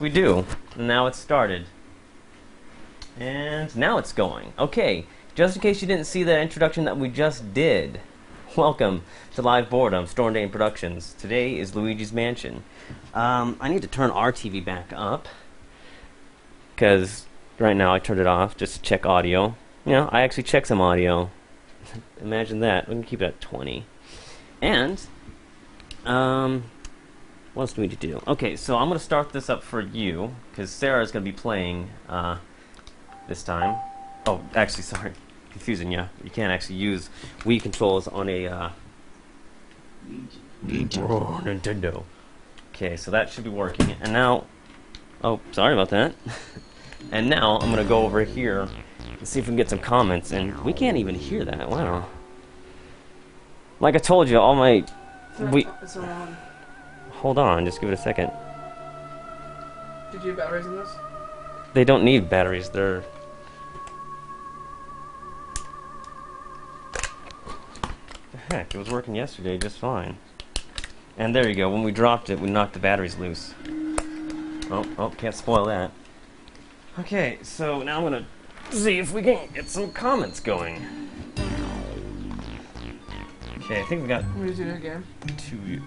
We do. Now it's started. And now it's going. Okay, just in case you didn't see the introduction that we just did, welcome to Live Boredom, Storm Dain Productions. Today is Luigi's Mansion. I need to turn our TV back up, because right now I turned it off just to check audio. You know, I actually check some audio. Imagine that. We can keep it at 20. And, what else do we need to do? Okay, so I'm going to start this up for you, because Sarah's going to be playing this time. Oh, actually, sorry. Confusing you. You can't actually use Wii controls on a Nintendo. Okay, so that should be working. And now... Oh, sorry about that. And now I'm going to go over here and see if we can get some comments. And we can't even hear that. Wow. Like I told you, all my... Hold on, just give it a second. Did you have batteries in this? They don't need batteries, they're... The heck, it was working yesterday just fine. And there you go, when we dropped it, we knocked the batteries loose. Oh, can't spoil that. Okay, so now I'm gonna see if we can get some comments going. Okay, I think we got... We do it again.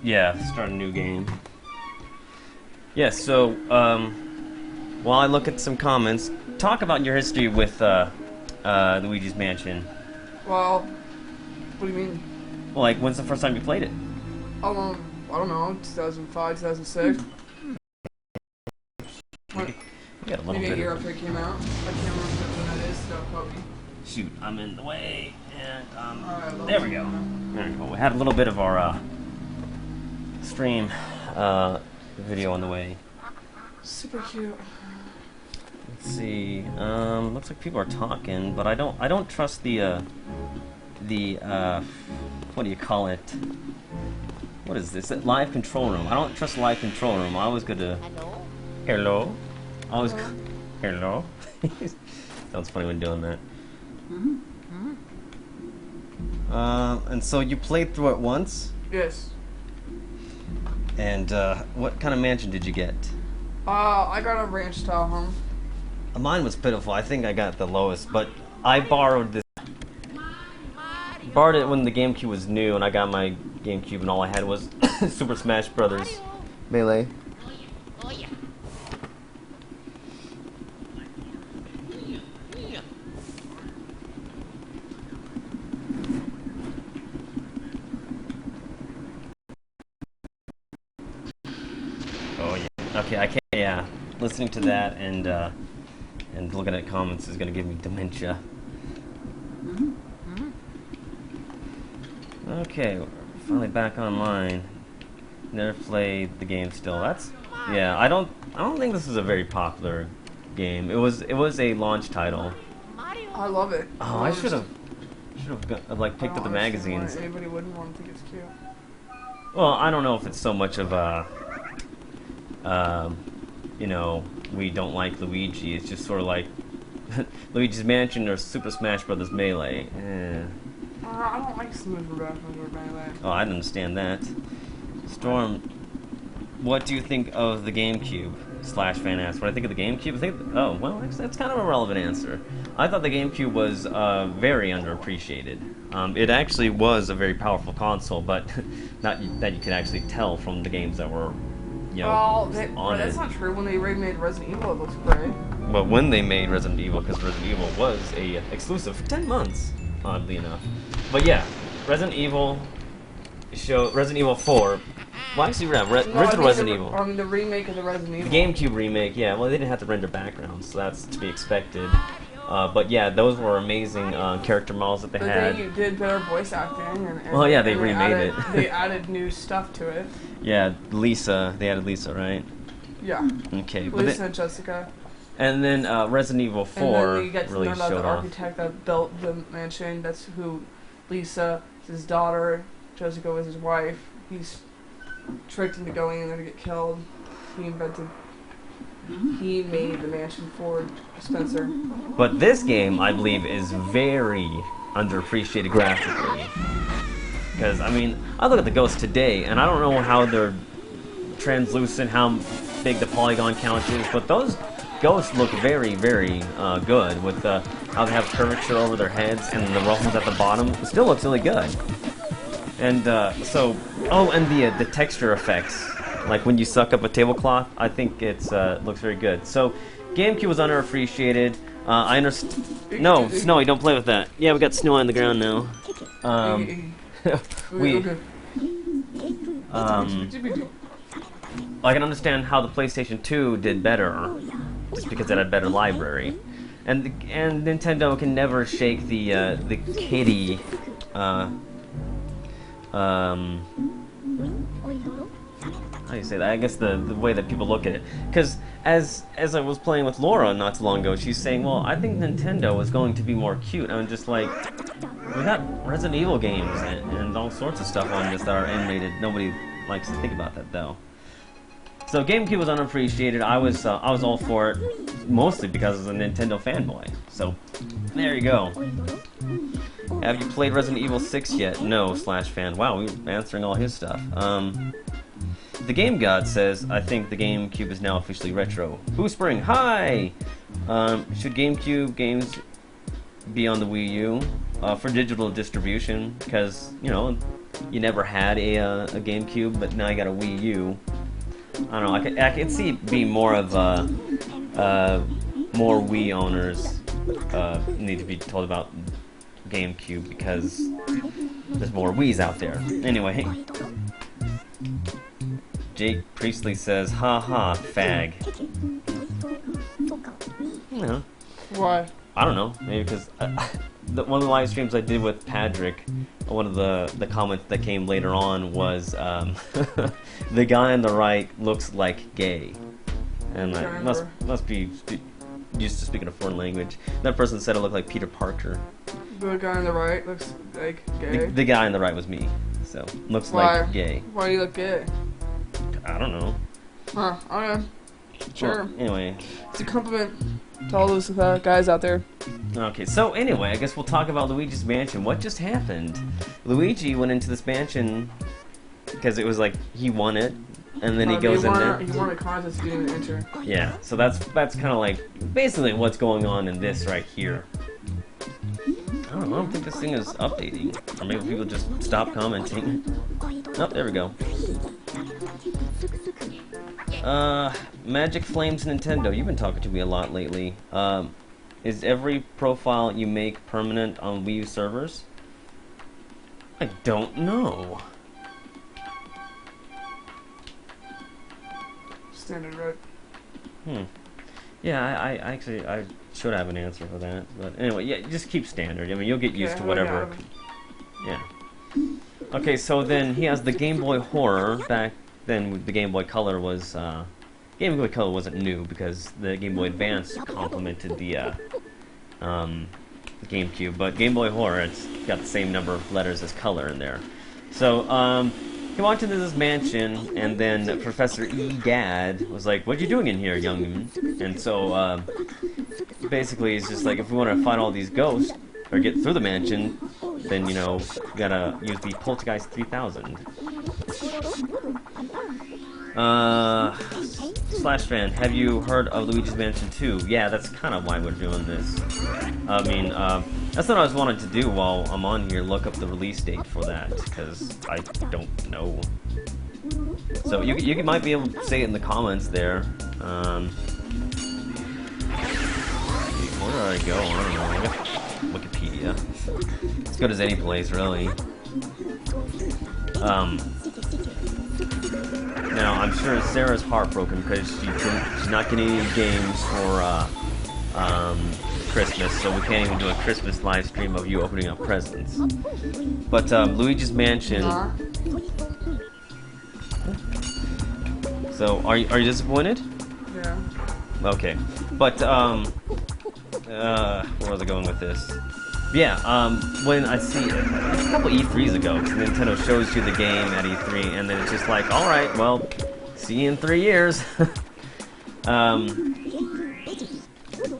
Yeah, start a new game. Yes, so, while I look at some comments, talk about your history with, Luigi's Mansion. Well, what do you mean? Like, when's the first time you played it? I don't know, 2005, 2006. We got a little Maybe bit a year of... after it came out. I can't remember when that is, so probably. Shoot, I'm in the way, and, Alright, there we go. There we go. We had a little bit of our, stream, video on the way. Super cute. Let's see. Looks like people are talking, but I don't trust the what do you call it? What is this? Live control room. I don't trust live control room. I always go to... Hello? I always go... Hello? Sounds funny when doing that. And so you played through it once? Yes. And, what kind of mansion did you get? I got a ranch style home. Mine was pitiful. I think I got the lowest, but I borrowed this. Borrowed it when the GameCube was new, and I got my GameCube, and all I had was Super Smash Brothers Melee. Oh yeah. Okay, I can't. Yeah, listening to that and looking at comments is gonna give me dementia. Okay, we're finally back online. Never played the game still. That's... Yeah, I don't think this is a very popular game. It was a launch title. I love it. Oh, I should have like picked up the magazines. Anybody wouldn't want to think it's cute. Well, I don't know if it's so much of a you know, we don't like Luigi. It's just sort of like Luigi's Mansion or Super Smash Brothers Melee. I don't like Super Smash Brothers Melee. Oh, I understand that. Storm, what do you think of the GameCube? Fan asked. What I think of the GameCube? Oh, well, that's kind of a relevant answer. I thought the GameCube was very underappreciated. It actually was a very powerful console, but not that you could actually tell from the games that were, you know, on that's it. not true. When they remade Resident Evil, it looks great. But when they made Resident Evil, because Resident Evil was a exclusive for 10 months, oddly enough. But yeah, Resident Evil 4. Well, actually, original Resident Evil. I mean, the remake of the Resident Evil. The GameCube remake, yeah. Well, they didn't have to render backgrounds, so that's to be expected. But yeah, those were amazing character models that they had. They did better voice acting. Well, yeah, they remade it. They added new stuff to it. Yeah, Lisa. They added Lisa, right? Yeah. Okay. Lisa and Jessica. And then Resident Evil 4 and then you get to really learn about showed the off. architect that built the mansion. That's who Lisa is his daughter. Jessica was his wife. He's tricked into going in there to get killed. He made the mansion for Spencer. But this game, I believe, is very underappreciated graphically. Because, I mean, I look at the ghosts today, and I don't know how they're translucent, how big the polygon count is, but those ghosts look very, very good with how they have curvature over their heads and the ruffles at the bottom. It still looks really good. And and the texture effects, like when you suck up a tablecloth, I think it's looks very good. So GameCube was underappreciated. I understand. No, Snowy, don't play with that. Yeah, we got snow on the ground now. I can understand how the PlayStation 2 did better, just because it had better library, and Nintendo can never shake the kitty. How do you say that? I guess the way that people look at it, because as I was playing with Laura not too long ago, she's saying, well, I think Nintendo is going to be more cute. I'm just like, we got Resident Evil games and all sorts of stuff on this that are animated. Nobody likes to think about that though. So GameCube was unappreciated. I was all for it, mostly because I was a Nintendo fanboy. So there you go. Have you played Resident Evil 6 yet? No, /fan. Wow, we were answering all his stuff. The Game God says, I think the GameCube is now officially retro. Boo Spring, hi! Should GameCube games be on the Wii U for digital distribution? Because, you know, you never had a GameCube, but now you got a Wii U. I don't know, I could see it being more of more Wii owners need to be told about GameCube because there's more Wiis out there. Anyway, Jake Priestley says, haha, fag. You know. Why? I don't know, maybe because one of the live streams I did with Patrick, one of the comments that came later on was, the guy on the right looks like gay. And I must be used to speaking a foreign language. That person said it looked like Peter Parker. The guy on the right looks like gay? The guy on the right was me, so looks like gay. Why do you look gay? I don't know. Huh, okay. Sure. Well, anyway. It's a compliment to all those guys out there. Okay, so anyway, I guess we'll talk about Luigi's Mansion. What just happened? Luigi went into this mansion because it was like he won it, and then he goes in there. He won a contest, he didn't enter. Yeah, so that's kind of like basically what's going on in this right here. I don't think this thing is updating, or maybe people just stop commenting. Oh, there we go. Magic Flames Nintendo, you've been talking to me a lot lately. Is every profile you make permanent on Wii U servers? I don't know. Standard, right? Yeah, I actually should have an answer for that, but anyway, yeah, just keep standard. I mean, you'll get used to whatever. Yeah. Okay, so then he has the Game Boy Horror. Back then, the Game Boy Color was Game Boy Color wasn't new because the Game Boy Advance complemented the GameCube, but Game Boy Horror, it's got the same number of letters as color in there. So he walked into this mansion, and then Professor Egad was like, "What are you doing in here, young?" And so basically, it's just like, if we want to fight all these ghosts or get through the mansion, then you know, we gotta use the Poltergeist 3000. /fan, have you heard of Luigi's Mansion 2? Yeah, that's kind of why we're doing this. I mean, that's what I was wanting to do while I'm on here, look up the release date for that, because I don't know. So you might be able to say it in the comments there. Where did I go? I don't know. I got Wikipedia. As good as any place, really. Now, I'm sure Sarah's heartbroken because she's not getting any games for Christmas, so we can't even do a Christmas live stream of you opening up presents. But Luigi's Mansion. So, are you disappointed? Yeah. Okay, but where was I going with this? Yeah, when I see a couple E3s ago, Nintendo shows you the game at E3, and then it's just like, all right, well, see you in 3 years.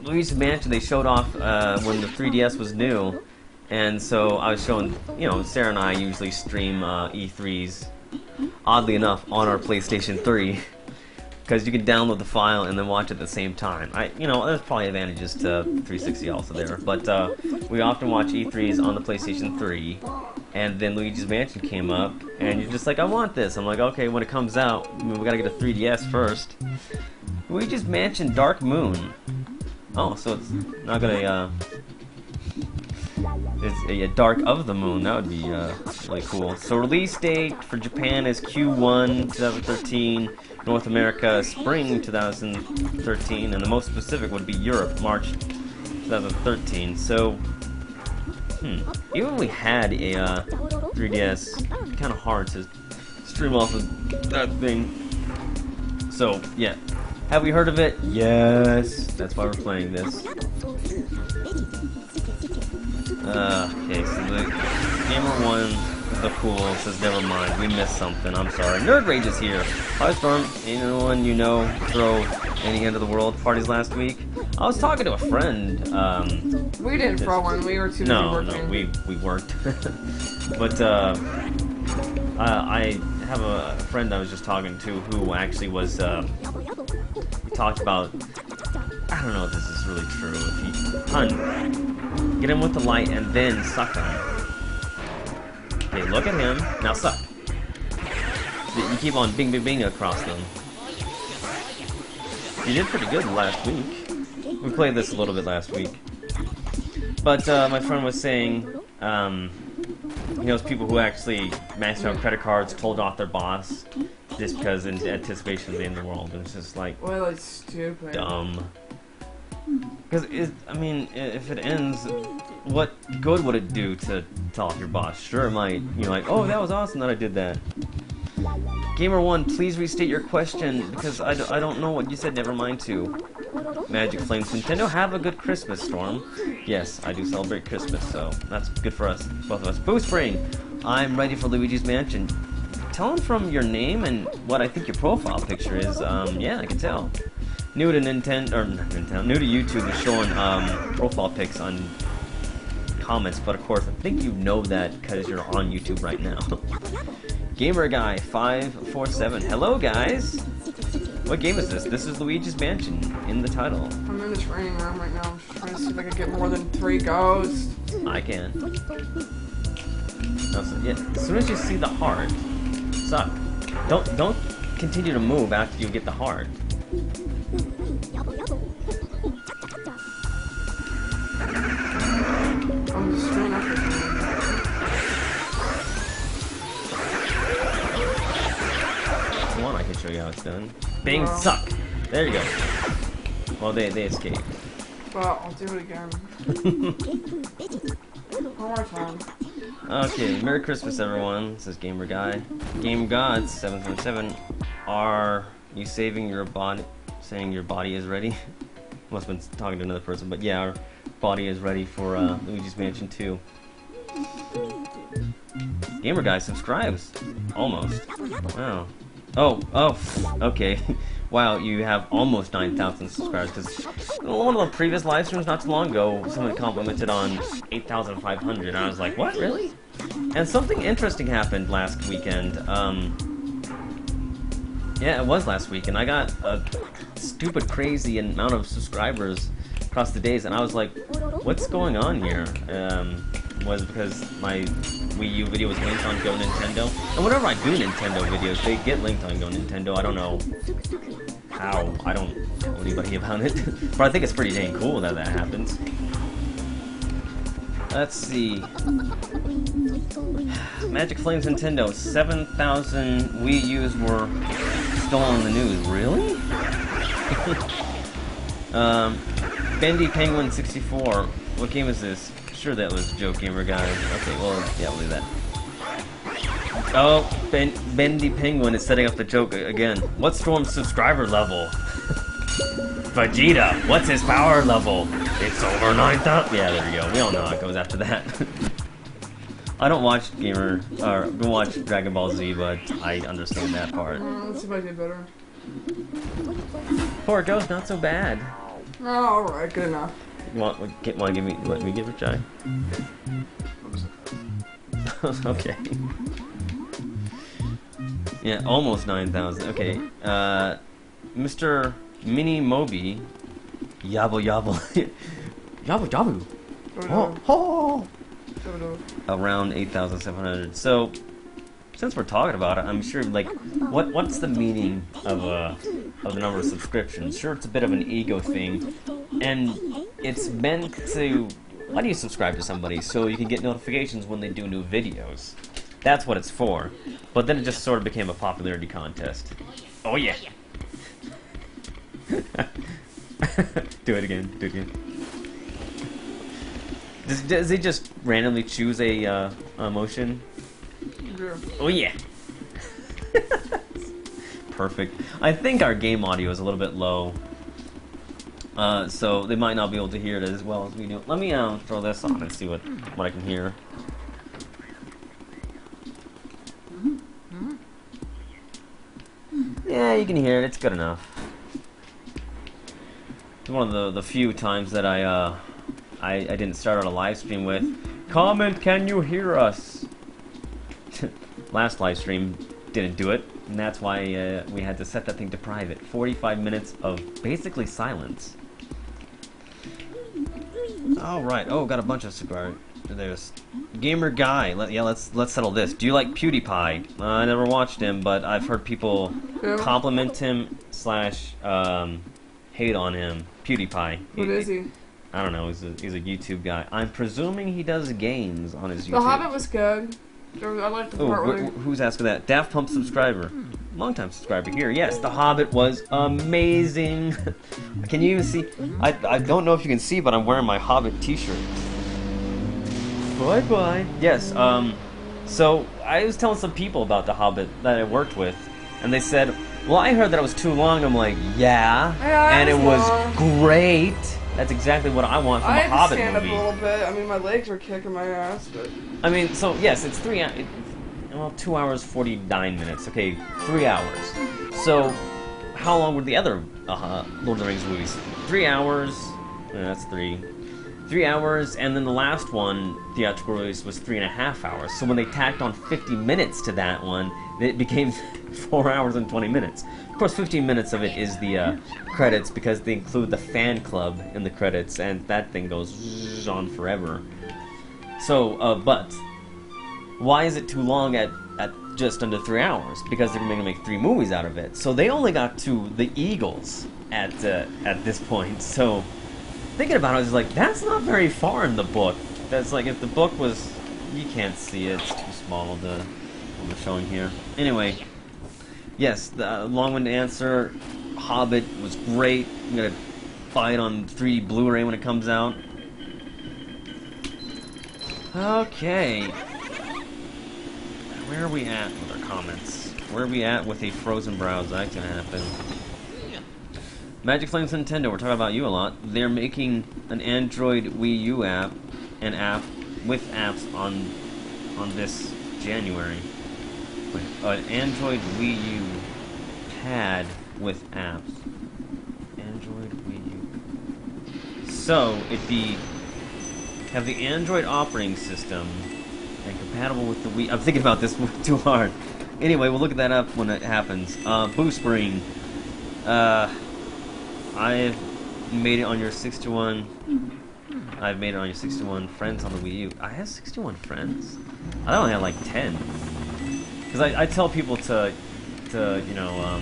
Luigi's Mansion, they showed off when the 3DS was new, and so I was showing, you know, Sarah and I usually stream E3s, oddly enough, on our PlayStation 3. because you can download the file and then watch it at the same time. There's probably advantages to 360 also there, but we often watch E3s on the PlayStation 3, and then Luigi's Mansion came up, and you're just like, I want this. I'm like, okay, when it comes out, we gotta get a 3DS first. Luigi's Mansion Dark Moon. Oh, so it's not gonna, it's a Dark of the Moon. That would be really cool. So release date for Japan is Q1 2013, North America spring 2013, and the most specific would be Europe March 2013. So, even if we had a 3DS, kind of hard to stream off of that thing. So yeah, have we heard of it? Yes, that's why we're playing this. Okay, so the Gamer 1, the cool, says never mind, we missed something, I'm sorry. Nerd Rage is here. Hi Storm, anyone you know throw any end of the world parties last week? I was talking to a friend, We didn't throw one, we were too busy working. No, we worked. But, I have a friend I was just talking to who actually was, he talked about, I don't know if this is really true, if he, get him with the light and then suck on him. Okay, look at him, now suck. You keep on bing bing bing across them. You did pretty good last week. We played this a little bit last week. But my friend was saying, he knows people who actually maxed out credit cards, told off their boss, just because in anticipation of the end of the world. And it's just like, well, it's stupid. Dumb. Because, if it ends, what good would it do to tell off your boss? Sure, it might. You're like, oh, that was awesome that I did that. Gamer1, please restate your question, because I don't know what you said, never mind too. Magic Flames Nintendo, have a good Christmas, Storm. Yes, I do celebrate Christmas, so that's good for us, both of us. Boost Brain, I'm ready for Luigi's Mansion. Tell him from your name and what I think your profile picture is. Yeah, I can tell. New to Nintendo, or not Nintendo, new to YouTube is showing profile pics on comments, but of course I think you know that because you're on YouTube right now. Gamer Guy 547. Hello guys. What game is this? This is Luigi's Mansion in the title. I'm in the training room right now. I'm just trying to see if I can get more than 3 ghosts. I can. Also, yeah, as soon as you see the heart, suck. Don't continue to move after you get the heart. I'm just screwing up this one. Come on, I can show you how it's done. Bang, suck. There you go. Well, they escaped. Well, I'll do it again. One more time. Okay, Merry Christmas, everyone. Says Gamer Guy. Game Gods 777. Are you saving your body? Saying your body is ready? Must have been talking to another person, but yeah, our body is ready for Luigi's Mansion 2. Gamer Guy subscribes. Almost. Wow. Oh, okay. Wow, you have almost 9,000 subscribers, because one of the previous live streams not too long ago, someone complimented on 8,500, and I was like, what, really? And something interesting happened last weekend. Yeah, it was last week, and I got a stupid, crazy amount of subscribers across the days, and I was like, what's going on here? Was because my Wii U video was linked on Go Nintendo. And whenever I do Nintendo videos, they get linked on Go Nintendo. I don't know how. I don't tell anybody about it. But I think it's pretty dang cool that that happens. Let's see. Magic Flames Nintendo. 7,000 Wii U's were stolen in the news. Really? Bendy Penguin 64. What game is this? Sure that was a joke, Gamer Guy. Okay, well, yeah, we'll leave that. Oh, Bendy Penguin is setting up the joke again. What's Storm's subscriber level? Vegeta, what's his power level? It's over 9,000. Yeah, there you go. We all know how it goes after that. I don't watch don't watch Dragon Ball Z, but I understand that part. Let's see if I did better. Poor Ghost, not so bad. Oh, alright, good enough. Want to let me give it a try? Okay. Yeah, almost 9,000. Okay. Mr. Mini Moby, yabble yabble, yabble yabble, oh, oh, around 8,700. So, since we're talking about it, I'm sure, like, what's the meaning of the number of subscriptions? Sure, it's a bit of an ego thing, and it's meant to. Why do you subscribe to somebody? So you can get notifications when they do new videos. That's what it's for. But then it just sort of became a popularity contest. Oh yeah. Do it again. Do it again. Does he just randomly choose a emotion? Yeah. Oh yeah. Perfect. I think our game audio is a little bit low. So they might not be able to hear it as well as we do. Let me throw this on and see what I can hear. Yeah, you can hear it. It's good enough. It's one of the few times that I didn't start on a live stream with comment. Can you hear us? Last live stream didn't do it, and that's why we had to set that thing to private. 45 minutes of basically silence. All right. Oh, got a bunch of cigar. There's Gamer Guy. Let's settle this. Do you like PewDiePie? I never watched him, but I've heard people compliment him / hate on him. PewDiePie. What is he? I don't know. He's a YouTube guy. I'm presuming he does games on his YouTube. The Hobbit was good. I liked the part where who's asking that? Daft Pump subscriber. Long-time subscriber here. Yes, The Hobbit was amazing. Can you even see? I don't know if you can see, but I'm wearing my Hobbit t-shirt. Bye-bye. Yes, so I was telling some people about The Hobbit that I worked with, and they said, well, I heard that it was too long. I'm like, yeah, and it was great. That's exactly what I want from a Hobbit movie. I had to stand up a little bit. I mean, my legs were kicking my ass, but... I mean, so, yes, it's 2 hours, 49 minutes. Okay, 3 hours. So, how long were the other Lord of the Rings movies? 3 hours. That's 3. 3 hours, and then the last one, theatrical release, was 3.5 hours. So when they tacked on 50 minutes to that one, it became 4 hours and 20 minutes. Of course, 15 minutes of it is the credits, because they include the fan club in the credits, and that thing goes on forever. So, but why is it too long at just under 3 hours? Because they're going to make 3 movies out of it. So they only got to the Eagles at this point. So thinking about it, I was like, that's not very far in the book. That's like, if the book was, you can't see it, it's too small to what we're showing here. Anyway, yes, the long-winded answer, Hobbit was great. I'm gonna buy it on 3D Blu-ray when it comes out. Okay. Where are we at with our comments? Where are we at with a frozen browser? That can happen. Magic Flames Nintendo, we're talking about you a lot. They're making an Android Wii U app, an app with apps on this January. Wait, an Android Wii U pad with apps. Android Wii U. So it'd be have the Android operating system and compatible with the Wii. I'm thinking about this too hard. Anyway, we'll look at that up when it happens. Boost Spring. I've made it on your 61. I've made it on your 61 friends on the Wii U. I have 61 friends? I only have like 10. Because I tell people to you know,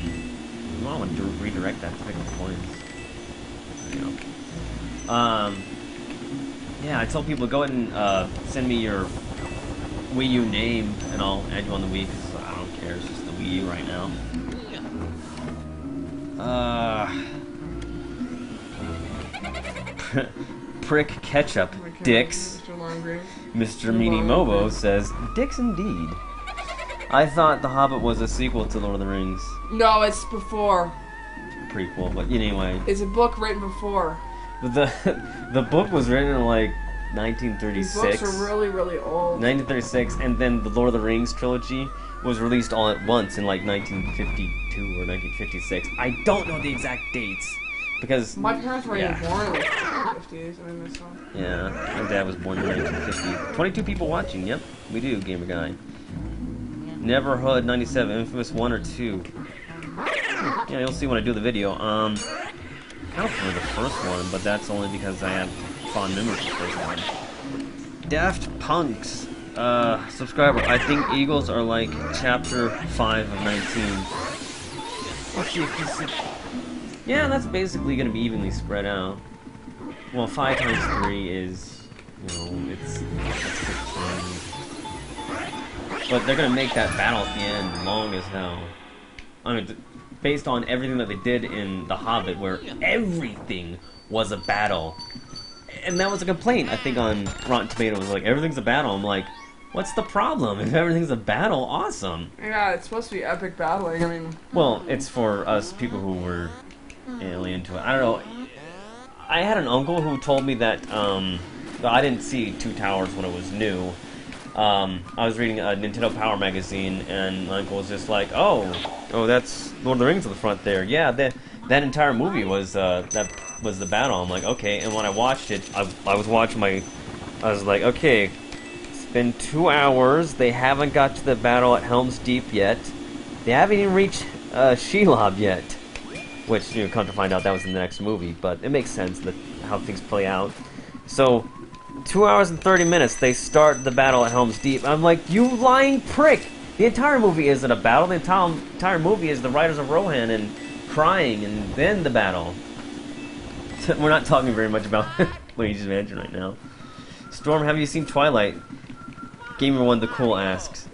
I want to redirect that to pick up points. There you go. Yeah, I tell people go ahead and send me your Wii U name and I'll add you on the Wii, because I don't care, it's just the Wii U right now. Prick Ketchup, Dicks. Mr. Meanie Mobo says, Dicks indeed. I thought The Hobbit was a sequel to Lord of the Rings. No, it's before. Prequel, but anyway. It's a book written before. The book was written in like 1936. These books are really, really old. 1936, and then the Lord of the Rings trilogy was released all at once in like 1952 or 1956. I don't know the exact dates. Because my parents were even born in the 50s. I mean, this one. Yeah, my dad was born in 1950. 22 people watching. Yep, we do, Gamer Guy. Never Hood 97, Infamous 1 or 2. Yeah, you'll see when I do the video. Kind of for the first one, but that's only because I have fond memories of the first one. Daft Punk's subscriber. I think Eagles are like chapter 5 of 19. Let's see if you see. Yeah, that's basically going to be evenly spread out. Well, 5 times 3 is, you know, it's 15. But they're going to make that battle at the end long as hell. I mean, based on everything that they did in The Hobbit, where everything was a battle. And that was a complaint, I think, on Rotten Tomatoes. Like, everything's a battle. I'm like, what's the problem? If everything's a battle, awesome. Yeah, it's supposed to be epic battling. I mean... Well, it's for us people who were really into it. I don't know. I had an uncle who told me that, I didn't see Two Towers when it was new. I was reading a Nintendo Power magazine, and my uncle was just like, oh, that's Lord of the Rings on the front there. Yeah, that entire movie was, that was the battle. I'm like, okay, and when I watched it, I was watching I was like, okay, it's been 2 hours, they haven't got to the battle at Helm's Deep yet, they haven't even reached, Shelob yet, which, you know, come to find out that was in the next movie, but it makes sense that how things play out. So, 2 hours and 30 minutes, they start the battle at Helm's Deep. I'm like, you lying prick! The entire movie isn't a battle, the entire movie is the Riders of Rohan and crying, and then the battle. We're not talking very much about Luigi's Mansion right now. Storm, have you seen Twilight? Gamer1 the Cool asks.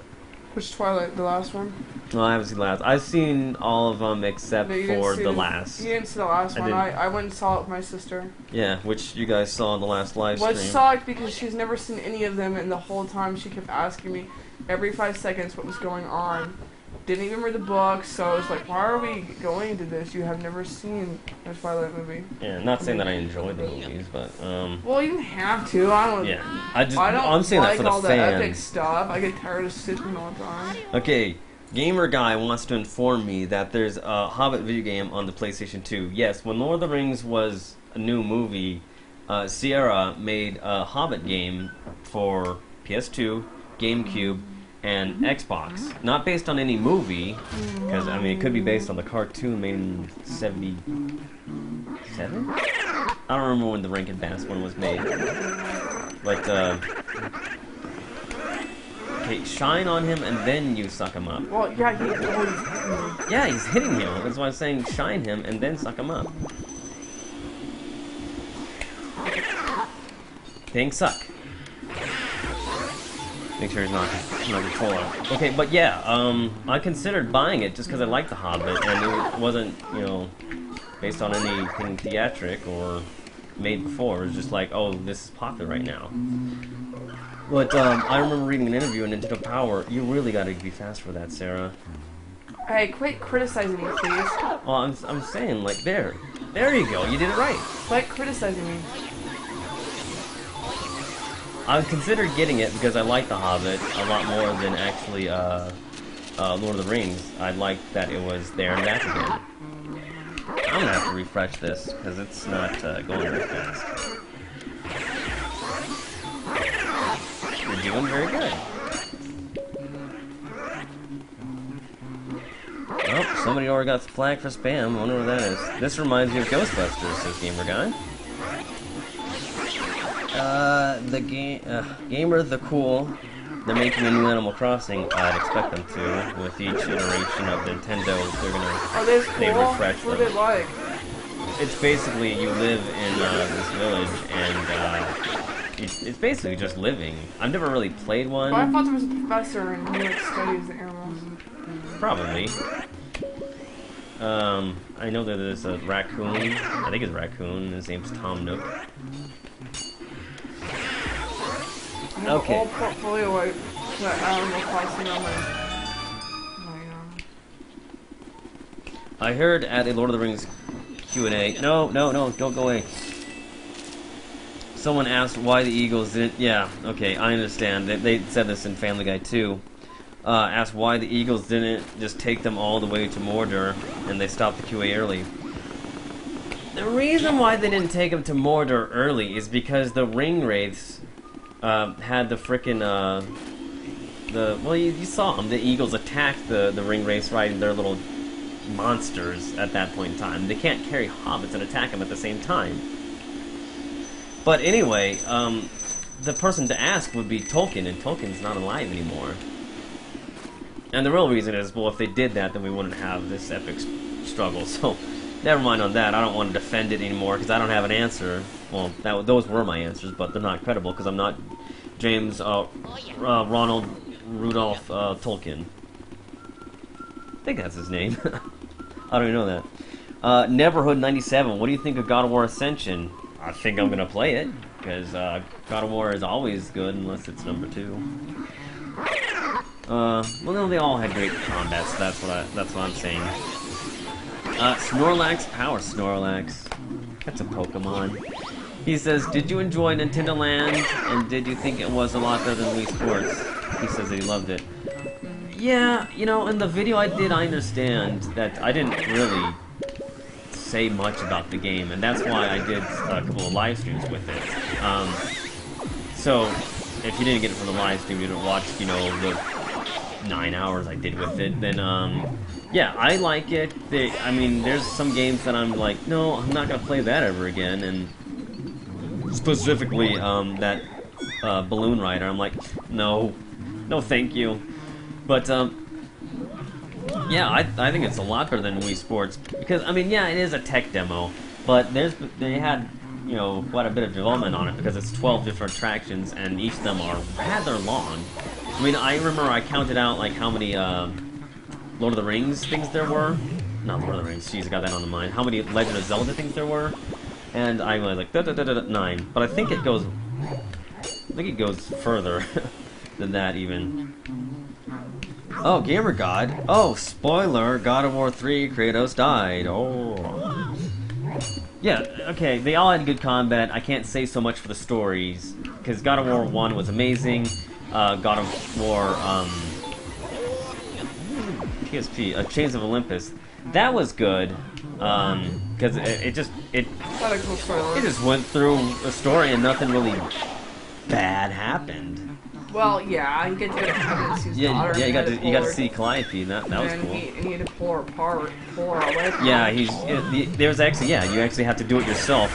Which Twilight? The last one? No, I haven't seen the last. I've seen all of them except for the last. You didn't see the last one. I went and saw it with my sister. Yeah, which you guys saw in the last live stream. Which sucked because she's never seen any of them, and the whole time she kept asking me every 5 seconds what was going on. Didn't even read the book, so I was like, why are we going into this? You have never seen a Twilight movie. Yeah, not saying that I enjoy the movies, but well, you didn't have to. I don't. Yeah, I'm saying like that for the all fans. the epic stuff. I get tired of sitting all the time. Okay, Gamer Guy wants to inform me that there's a Hobbit video game on the PlayStation 2. Yes, when Lord of the Rings was a new movie, Sierra made a Hobbit game for PS2, GameCube, and Xbox. Not based on any movie, because, I mean, it could be based on the cartoon made in 77? I don't remember when the Rankin Bass one was made. But, okay, shine on him and then you suck him up. Well, yeah, he's hitting him. That's why I'm saying shine him and then suck him up. Things suck. Make sure he's not controller. Okay, but yeah, I considered buying it just because I liked The Hobbit, and it wasn't, you know, based on anything theatric or made before. It was just like, oh, this is popular right now. But I remember reading an interview in Nintendo Power. You really got to be fast for that, Sarah. Hey, quit criticizing me, please. Well, I'm saying, like, there you go. You did it right. Quit criticizing me. I considered getting it because I like The Hobbit a lot more than actually Lord of the Rings. I liked that it was there and back again. I'm gonna have to refresh this because it's not going very fast. You're doing very good. Oh, somebody already got flagged for spam. I wonder what that is. This reminds me of Ghostbusters, says Gamer Guy. Gamer the Cool, they're making a new Animal Crossing. I'd expect them to. With each iteration of Nintendo, they're gonna they refresh them. What are they like? It's basically you live in this village, and it's basically just living. I've never really played one. Well, I thought there was a professor and he like studies the animals. Probably. I know that there's a raccoon. I think it's a raccoon. His name's Tom Nook. I have a whole portfolio of Animal Crossing on my I heard at a Lord of the Rings Q&A. No, don't go away. Someone asked why the Eagles didn't. Yeah, okay, I understand. They said this in Family Guy too. Asked why the Eagles didn't just take them all the way to Mordor, and they stopped the QA early. The reason why they didn't take them to Mordor early is because the ring wraiths had the frickin' well, you saw them. The Eagles attacked the ring wraiths riding their little monsters at that point in time. They can't carry hobbits and attack them at the same time. But anyway, the person to ask would be Tolkien, and Tolkien's not alive anymore. And the real reason is, well, if they did that, then we wouldn't have this epic struggle. So, never mind on that. I don't want to defend it anymore because I don't have an answer. Well, those were my answers, but they're not credible because I'm not James Ronald Rudolph Tolkien. I think that's his name. I don't even know that. Neverhood 97. What do you think of God of War Ascension? I think I'm gonna play it because God of War is always good unless it's number 2. Well, no, they all had great combat, so that's what I'm saying. Snorlax, Power Snorlax. That's a Pokemon. He says, did you enjoy Nintendo Land, and did you think it was a lot better than Wii Sports? He says that he loved it. Yeah, you know, in the video I did, I understand that I didn't really say much about the game, and that's why I did a couple of live streams with it. So, if you didn't get it from the live stream, you didn't watch, you know, the 9 hours I did with it, then, yeah, I like it. I mean, there's some games that I'm like, no, I'm not gonna play that ever again, and specifically, that, Balloon Rider, I'm like, no, thank you. But, yeah, I think it's a lot better than Wii Sports, because, I mean, yeah, it is a tech demo, but they had, you know, quite a bit of development on it, because it's 12 different attractions, and each of them are rather long. I mean, I remember I counted out, like, how many, Lord of the Rings things there were. Not Lord of the Rings, jeez, I got that on the mind. How many Legend of Zelda things there were. And I was like, 9. But I think it goes further than that, even. Oh, Gamer God. Oh, spoiler, God of War 3, Kratos died. Oh. Yeah, okay, they all had good combat. I can't say so much for the stories, because God of War 1 was amazing. God of War, PSP, Chains of Olympus, that was good, because it just went through a story and nothing really bad happened. Well, yeah, you get to go to heaven and see his daughter. Yeah, you got to see Calliope, and that was cool. And he had to pull her apart, pull her away from Yeah, him. there's actually, yeah, you actually have to do it yourself.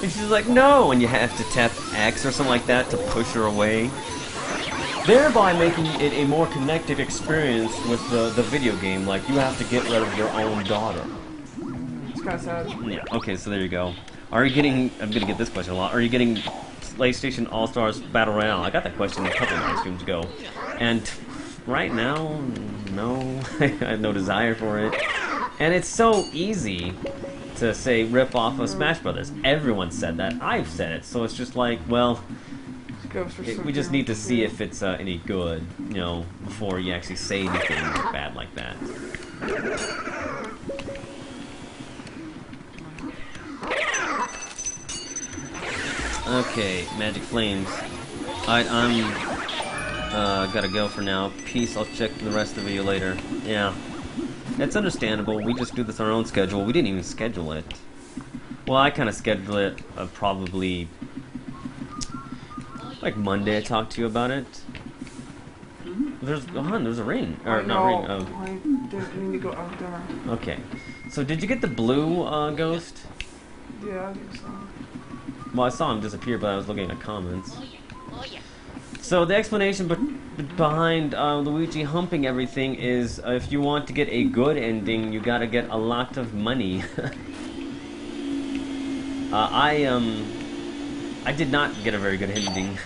And she's like, no, and you have to tap X or something like that to push her away, thereby making it a more connected experience with the video game. Like, you have to get rid of your own daughter. It's kind of sad. Yeah, okay, so there you go. Are you getting, I'm gonna get this question a lot, are you getting PlayStation All-Stars Battle Royale? I got that question a couple of live streams ago. And right now, no, I have no desire for it. And it's so easy to say rip off of Smash Brothers. Everyone said that. I've said it. So it's just like, well, we just need to see if it's any good, you know, before you actually say anything bad like that. Okay, Magic Flames. Alright, I'm gotta go for now. Peace, I'll check the rest of the video later. Yeah. It's understandable, we just do this on our own schedule. We didn't even schedule it. Well, I kinda scheduled it probably like Monday I talked to you about it. There's a ring. Or not ring, I didn't need to go out there. Okay. So did you get the blue ghost? Yeah, I think so. Well, I saw him disappear, but I was looking at comments. So the explanation behind Luigi humping everything is if you want to get a good ending, you gotta get a lot of money. I did not get a very good ending,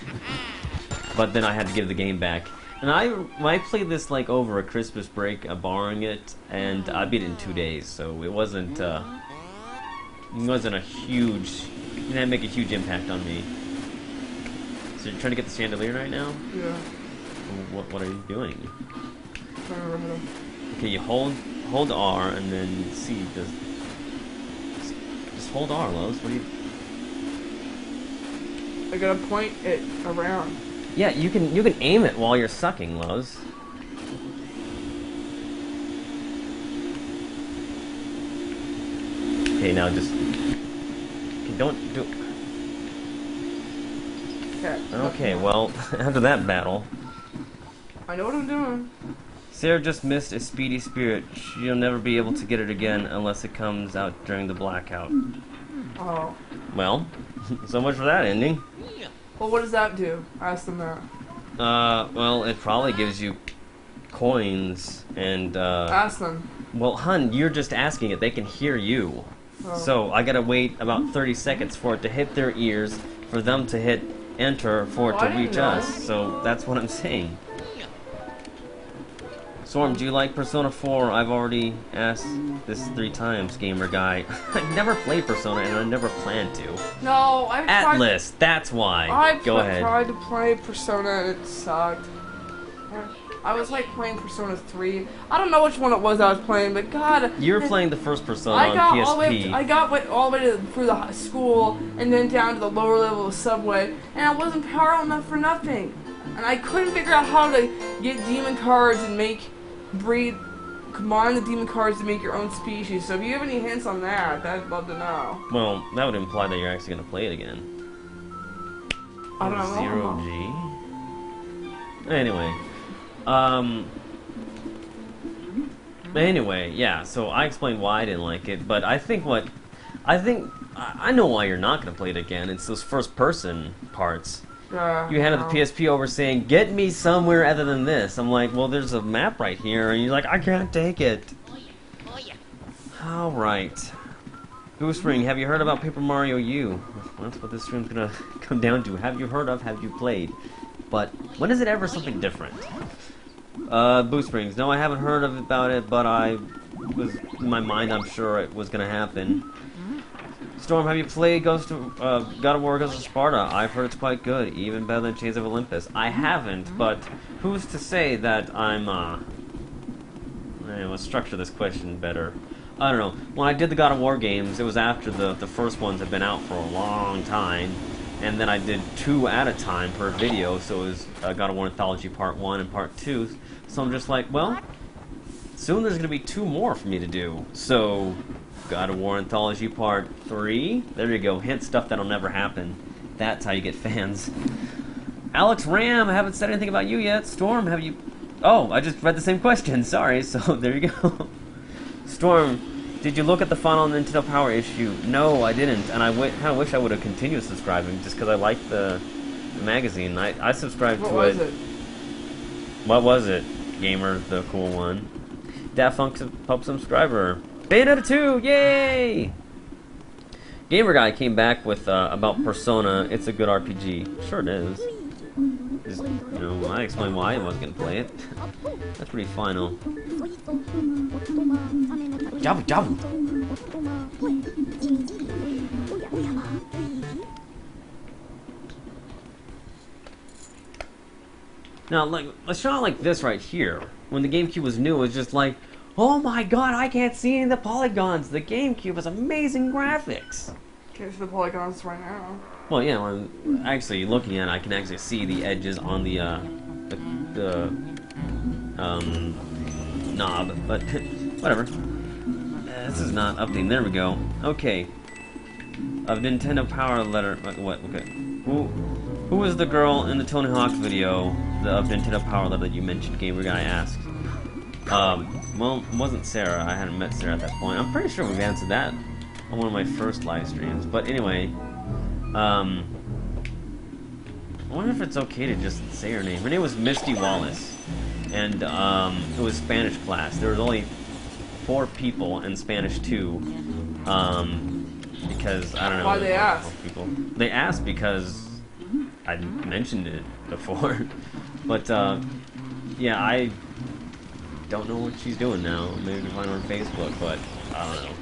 but then I had to give the game back. And I played this like over a Christmas break, borrowing it, and I beat it in 2 days. So it wasn't a huge. It didn't make a huge impact on me. So you're trying to get the chandelier right now? Yeah. What are you doing? Trying to remember them. Okay, you hold R and then C. Just hold R, Lowe's. What are you? I gotta point it around. Yeah, you can aim it while you're sucking, Lowe's. Okay, now just. Don't do. Okay. Okay, well, after that battle. I know what I'm doing. Sarah just missed a speedy spirit. She'll never be able to get it again unless it comes out during the blackout. Oh. Well, so much for that ending. Well, what does that do? Ask them that. Well, it probably gives you coins and, Ask them. Well, hun, you're just asking it. They can hear you. Oh. So, I gotta wait about 30 seconds for it to hit their ears, for them to hit enter, for it to reach us. So, that's what I'm saying. Storm, do you like Persona 4? I've already asked this 3 times, gamer guy. I've never played Persona, and I never plan to. No, I've tried. Atlas, that's why. I've Go ahead. tried to play Persona and it sucked. I was like playing Persona 3. I don't know which one it was I was playing, but God. You were playing the first Persona on PSP. I got all the way through the school and then down to the lower level of Subway, and I wasn't powerful enough for nothing. And I couldn't figure out how to get demon cards and combine the demon cards to make your own species. So if you have any hints on that, I'd love to know. Well, that would imply that you're actually going to play it again. I don't know. Zero G. Anyway, yeah, so I explained why I didn't like it, but I know why you're not going to play it again. It's those first-person parts. You handed the PSP over saying, get me somewhere other than this. I'm like, well, there's a map right here, and you're like, I can't take it. Alright. Goospring, have you heard about Paper Mario U? Well, that's what this stream's gonna come down to. Have you heard of, have you played? But, when is it ever something different? Boo Springs, no, I haven't heard about it, but in my mind, I'm sure it was gonna happen. Storm, have you played God of War Ghost of Sparta? I've heard it's quite good, even better than Chains of Olympus. I haven't, but who's to say that I'm, let's structure this question better. I don't know. When I did the God of War games, it was after the first ones had been out for a long time, and then I did 2 at a time per video, so it was God of War Anthology Part 1 and Part 2, so I'm just like, well, soon there's going to be 2 more for me to do, so God of War Anthology Part 3. There you go. Hint stuff that'll never happen. That's how you get fans. Alex Ram, I haven't said anything about you yet. Storm, have you... Oh, I just read the same question. Sorry. So, there you go. Storm, did you look at the final Nintendo Power issue? No, I didn't. And I kind of wish I would have continued subscribing just because I liked the magazine. I subscribed to it. What was it? What was it? Gamer, the cool one. Daft Funk's Pub subscriber. Bayonetta 2, yay! Gamer Guy came back with about Persona. It's a good RPG. Sure it is. Just, I explained why I wasn't gonna play it. That's pretty final. Jabu jabu. Now, like a shot like this right here, when the GameCube was new, it was just like, oh my god, I can't see any of the polygons. The GameCube has amazing graphics. Can't see the polygons right now. Well, yeah, when I'm actually looking at it, I can actually see the edges on the knob, but whatever. This is not updating. There we go. Okay. Of Nintendo Power Letter. What? Okay. Who was the girl in the Tony Hawk video of Nintendo Power Letter that you mentioned? Gamer Guy asked. Well, it wasn't Sarah. I hadn't met Sarah at that point. I'm pretty sure we've answered that on one of my first live streams. But anyway, I wonder if it's okay to just say her name. Her name was Misty Wallace, and it was Spanish class. There was only 4 people in Spanish 2, because I don't know. Why they asked? People. They asked because I mentioned it before, but yeah, I don't know what she's doing now. Maybe you can find her on Facebook, but I don't know.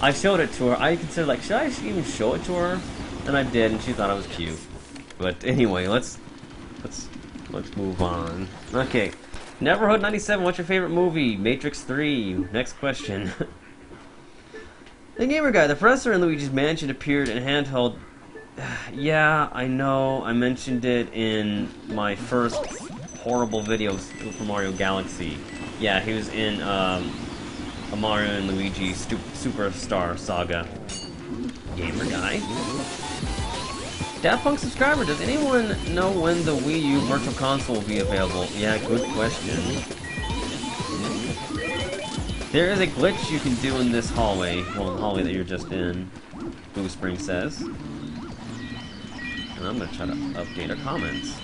I showed it to her. I considered, like, should I even show it to her? And I did, and she thought it was cute. But anyway, let's move on. Okay, Neverhood 97. What's your favorite movie? Matrix 3. Next question. The Gamer Guy. The Professor in Luigi's Mansion appeared in handheld. Yeah, I know. I mentioned it in my first horrible video, Super Mario Galaxy. Yeah, he was in a Mario and Luigi Superstar Saga. Gamer Guy. Daft Punk subscriber, does anyone know when the Wii U Virtual Console will be available? Yeah, good question. There is a glitch you can do in this hallway. Well, the hallway that you're just in. Boo Spring says. And I'm gonna try to update our comments.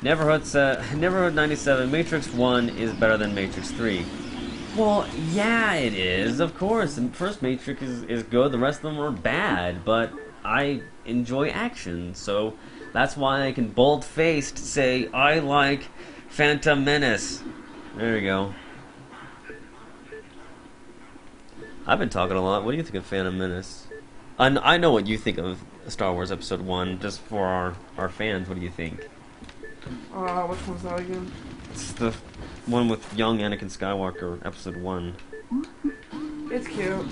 Neverhood 97, Matrix 1 is better than Matrix 3. Well, yeah, it is, of course. The first Matrix is good, the rest of them are bad, but I enjoy action, so that's why I can bold-faced say I like Phantom Menace. There you go. I've been talking a lot. What do you think of Phantom Menace? I know what you think of Star Wars Episode 1, just for our fans. What do you think? Which one's that again? It's the one with young Anakin Skywalker, Episode 1. It's cute.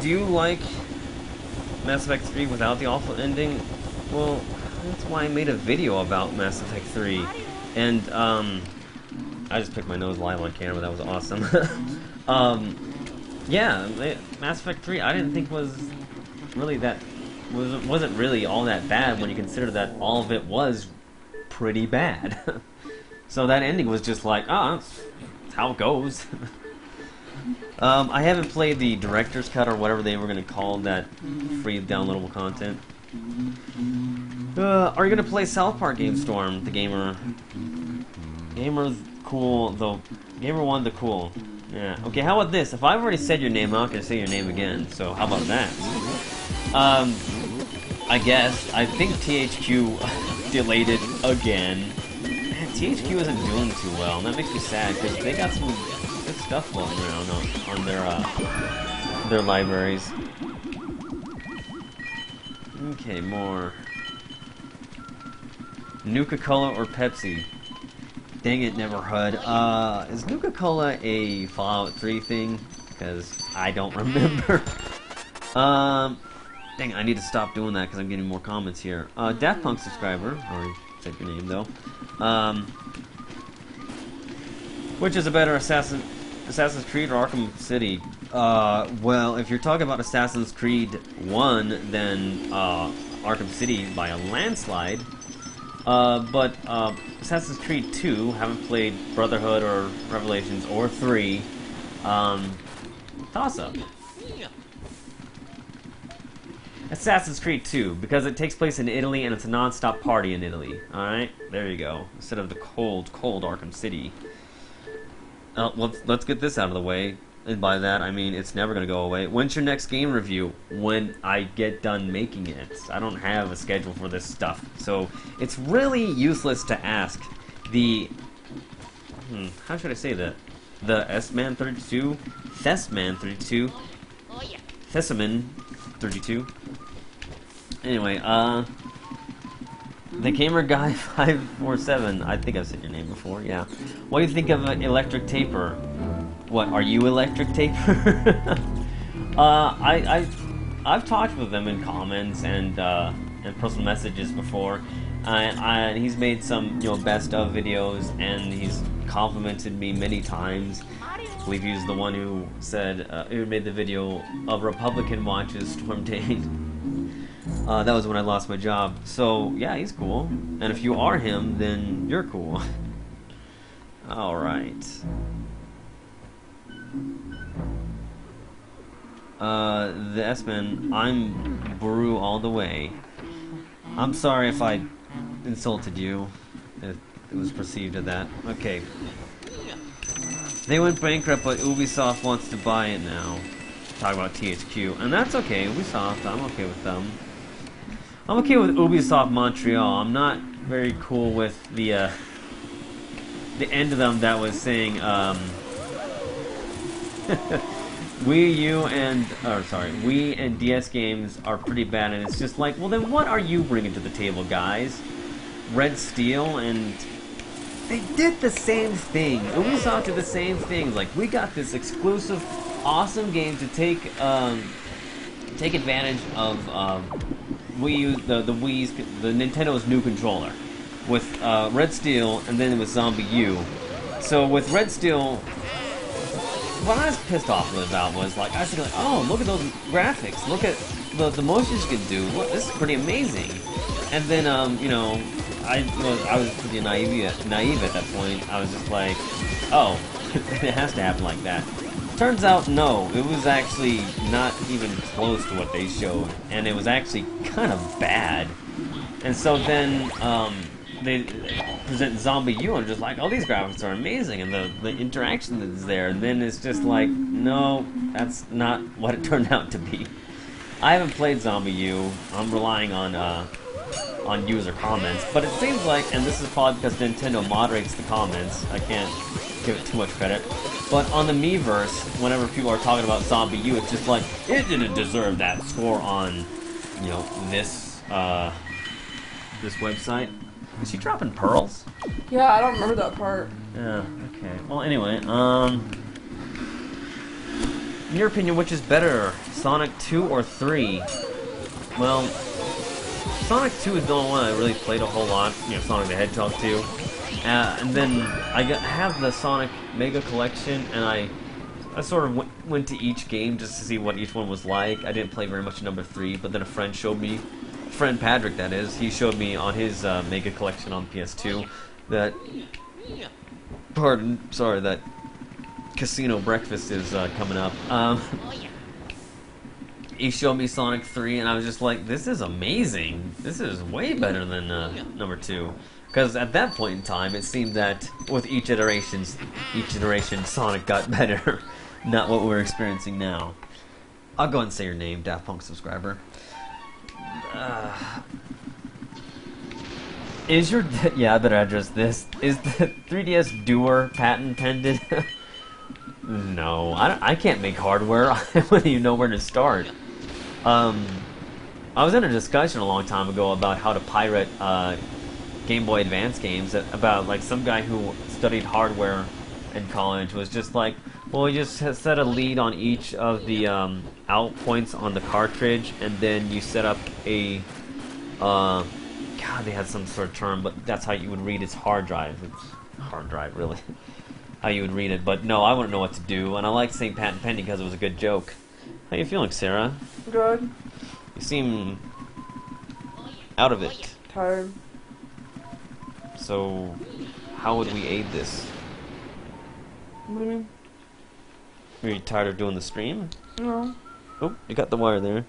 Do you like Mass Effect 3 without the awful ending? Well, that's why I made a video about Mass Effect 3. And, I just picked my nose live on camera, that was awesome. Yeah, Mass Effect 3 I didn't think was really wasn't really all that bad when you consider that all of it was pretty bad. So that ending was just like, that's how it goes. I haven't played the director's cut or whatever they were going to call that free downloadable content. Are you going to play South Park Game Storm? The Gamer's cool, though. Gamer 1, the cool. Yeah. Okay, how about this? If I've already said your name, I'm not going to say your name again. So how about that? I guess. I think THQ delayed it again. Man, THQ isn't doing too well, and that makes me sad, because they got some good stuff floating around on their libraries. Okay, more. Nuka-Cola or Pepsi? Dang it, Neverhood. Is Nuka-Cola a Fallout 3 thing? Because I don't remember. Dang, I need to stop doing that because I'm getting more comments here. Daft Punk subscriber, already said your name though. Which is a better Assassin's Creed or Arkham City? Well, if you're talking about Assassin's Creed 1, then Arkham City by a landslide. But Assassin's Creed 2, haven't played Brotherhood or Revelations or 3. Toss-up. Assassin's Creed 2, because it takes place in Italy and it's a non-stop party in Italy. Alright, there you go. Instead of the cold, cold Arkham City. Let's get this out of the way. And by that, I mean it's never going to go away. When's your next game review? When I get done making it. I don't have a schedule for this stuff. So, it's really useless to ask the... how should I say that? The S-Man 32? Thesman 32? Thesamin 32? Anyway, the Gamer Guy 547. I think I've said your name before, yeah. What do you think of Electric Taper? What, are you Electric Taper? I've talked with them in comments and personal messages before. He's made some, best of videos, and he's complimented me many times. I believe he was the one who said, who made the video of Republican watches Storm Dain. That was when I lost my job. So, yeah, he's cool. And if you are him, then you're cool. Alright. The S-Man, I'm Brew all the way. I'm sorry if I insulted you. If it was perceived of that. Okay. They went bankrupt, but Ubisoft wants to buy it now. Talk about THQ. And that's okay, Ubisoft, I'm okay with them. I'm okay with Ubisoft Montreal. I'm not very cool with the end of them that was saying, Wii and DS games are pretty bad, and it's just like, well then what are you bringing to the table, guys? Red Steel, and they did the same thing. Ubisoft did the same thing. Like, we got this exclusive, awesome game to take advantage of Wii U, the Nintendo's new controller with Red Steel, and then with Zombie U. So with Red Steel, what I was pissed off about was like, I was thinking, like, oh, look at those graphics, look at the motions you can do. This is pretty amazing. And then I was pretty naive at that point. I was just like, oh, it has to happen like that. Turns out, no, it was actually not even close to what they showed, and it was actually kind of bad. And so then they present Zombie U, and I'm just like, oh, these graphics are amazing, and the interaction is there. And then it's just like, no, that's not what it turned out to be. I haven't played Zombie U. I'm relying on user comments, but it seems like, and this is probably because Nintendo moderates the comments. I can't give it too much credit. But on the Miiverse, whenever people are talking about Zombie U, it's just like, it didn't deserve that score on, you know, this website. Is she dropping pearls? Yeah, I don't remember that part. Yeah, okay. Well, anyway, in your opinion, which is better, Sonic 2 or 3? Well, Sonic 2 is the only one I really played a whole lot. You know, Sonic the Hedgehog 2. And then I have the Sonic Mega Collection, and I sort of went to each game just to see what each one was like. I didn't play very much in number 3, but then a friend showed me, friend Patrick that is, he showed me on his Mega Collection on PS2 that, that Casino Breakfast is coming up. He showed me Sonic 3, and I was just like, this is amazing. This is way better than number 2. Because at that point in time, it seemed that with each iteration, Sonic got better. Not what we're experiencing now. I'll go ahead and say your name, Daft Punk subscriber. Is your... yeah, I better address this. Is the 3DS Doer patent pending? No, I can't make hardware. I wouldn't even know where to start. I was in a discussion a long time ago about how to pirate Game Boy Advance games, about like some guy who studied hardware in college was just like, well, you just set a lead on each of the out points on the cartridge, and then you set up a God, they had some sort of term, but that's how you would read its hard drive. It's hard drive, really. How you would read it, but no, I wouldn't know what to do, and I liked St. Patent Pending because it was a good joke. How you feeling, Sarah? Good. You seem out of it. Tired. So, how would we aid this? What do you mean? Are you tired of doing the stream? No. Oh, you got the wire there.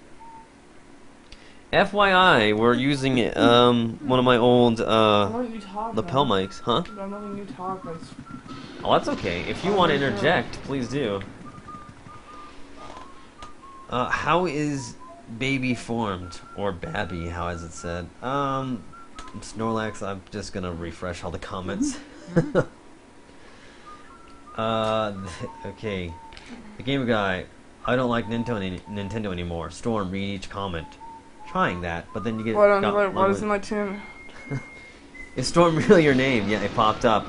FYI, we're using one of my old lapel mics, huh? I'm letting you talk. Oh, that's okay. If you want to interject, please do. How is baby formed? Or babby, how is it said? Snorlax, I'm just gonna refresh all the comments. Okay. The Gamer Guy, I don't like Nintendo anymore. Storm, read each comment. Trying that, but then you get... What is in my tune? Is Storm really your name? Yeah, it popped up.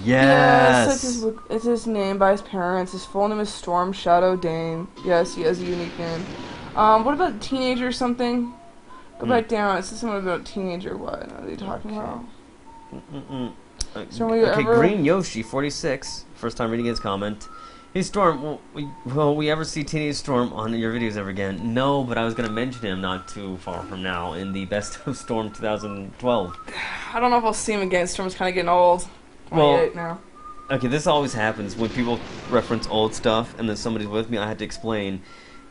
Yes! Yeah, it's his name by his parents. His full name is Storm Shadow Dain. Yes, he has a unique name. What about teenager or something? Go back down. It says something about teenager. What are you talking about? Okay, Green Yoshi 46. First time reading his comment. Hey Storm, will we ever see Teenage Storm on your videos ever again? No, but I was gonna mention him not too far from now in the Best of Storm 2012. I don't know if I'll see him again. Storm's kind of getting old. Well, now. Okay, this always happens when people reference old stuff and then somebody's with me. I had to explain.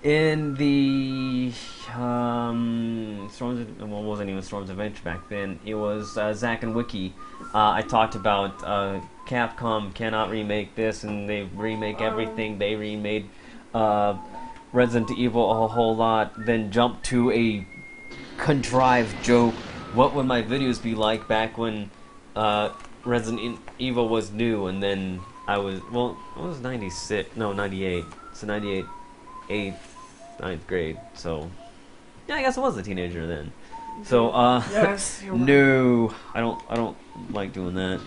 In the Storm's, well, it wasn't even Storm's Adventure back then. It was Zack and Wiki. I talked about Capcom cannot remake this, and they remake everything. They remade Resident Evil a whole lot. Then jumped to a contrived joke. What would my videos be like back when Resident Evil was new? And then I was, well, it was 96, no, 98. So 98. 8th, 9th grade, so yeah, I guess I was a teenager then. So yes, you're right. No, I don't like doing that.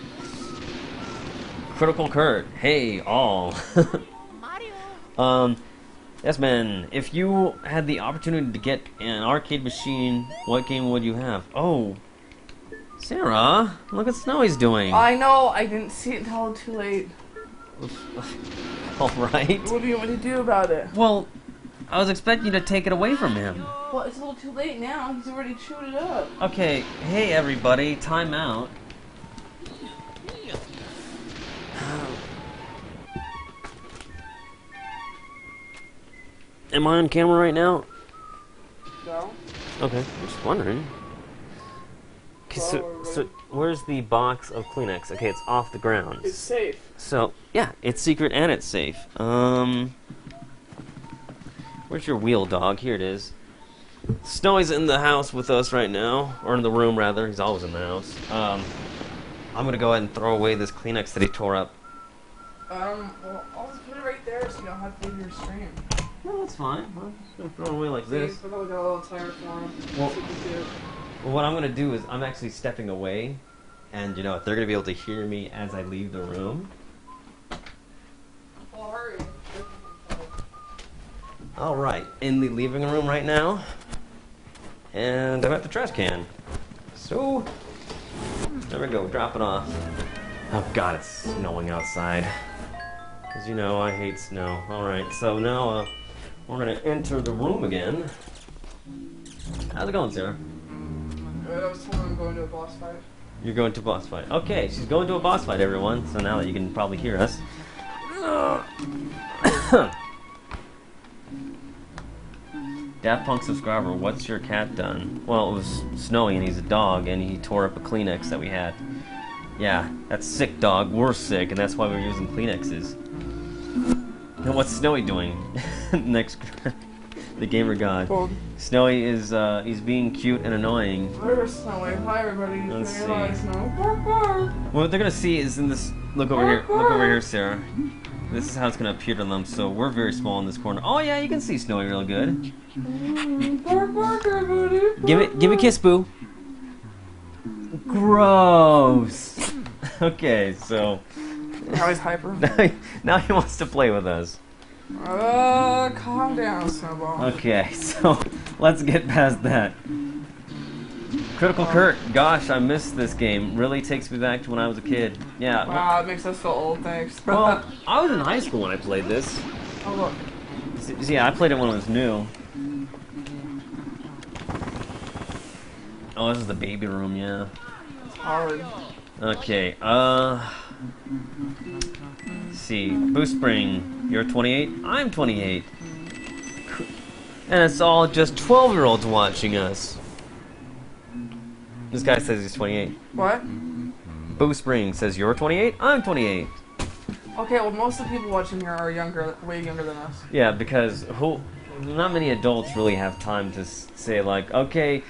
Critical Kurt, hey all. Yes man, if you had the opportunity to get an arcade machine, what game would you have? Oh, Sarah, look what Snowy's doing. I know, I didn't see it until too late. Alright. What do you want me to do about it? Well, I was expecting you to take it away from him. Well, it's a little too late now. He's already chewed it up. Okay, hey everybody, time out. Am I on camera right now? No. Okay, I'm just wondering. Okay, so where's the box of Kleenex? Okay, it's off the ground. It's safe. So, yeah, it's secret and it's safe. Where's your wheel, dog? Here it is. Snowy's in the house with us right now, or in the room rather. He's always in the house. I'm gonna go ahead and throw away this Kleenex that he tore up. Well, I'll just put it right there so you don't have to leave your stream. No, that's fine. I'm just gonna throw it away like this. We've got a little timer for him. Well, what I'm gonna do is I'm actually stepping away, and you know they're gonna be able to hear me as I leave the room. Well, hurry. All right, in the living room right now, and I'm at the trash can. So there we go, drop it off. Oh God, it's snowing outside. Cause you know I hate snow. All right, so now we're gonna enter the room again. How's it going, Sarah? I was told I'm going to a boss fight. You're going to a boss fight. Okay, she's going to a boss fight, everyone. So now that you can probably hear us. Daft Punk subscriber, what's your cat done? Well, it was snowing and he's a dog and he tore up a Kleenex that we had. Yeah, that's sick, dog. We're sick and that's why we're using Kleenexes. And what's Snowy doing? Next, the gamer god. Well, Snowy is, he's being cute and annoying. there's Snowy. Hi, everybody. Let's Say hi, see. Snow. Bark, bark. What they're gonna see is in this. Look over here. Look over here, Sarah. This is how it's gonna appear to them. So we're very small in this corner. Oh yeah, you can see Snowy real good. Bark, bark, everybody. Bark, Give me a kiss, boo. Gross. Okay, so Now he's hyper. now he wants to play with us. Calm down, Snowball. Okay, so let's get past that. Critical Kurt, gosh, I missed this game. Really takes me back to when I was a kid. Yeah. Wow, it makes us feel old, thanks. Well, I was in high school when I played this. Oh, look. Yeah, I played it when it was new. Oh, this is the baby room, yeah. It's hard. Okay, let's see. Boost Spring, you're 28? I'm 28. And it's all just 12-year-olds watching us. This guy says he's 28. What? Boo Spring says you're 28? I'm 28. Okay, well, most of the people watching here are younger, way younger than us. Yeah, because not many adults really have time to say like, okay,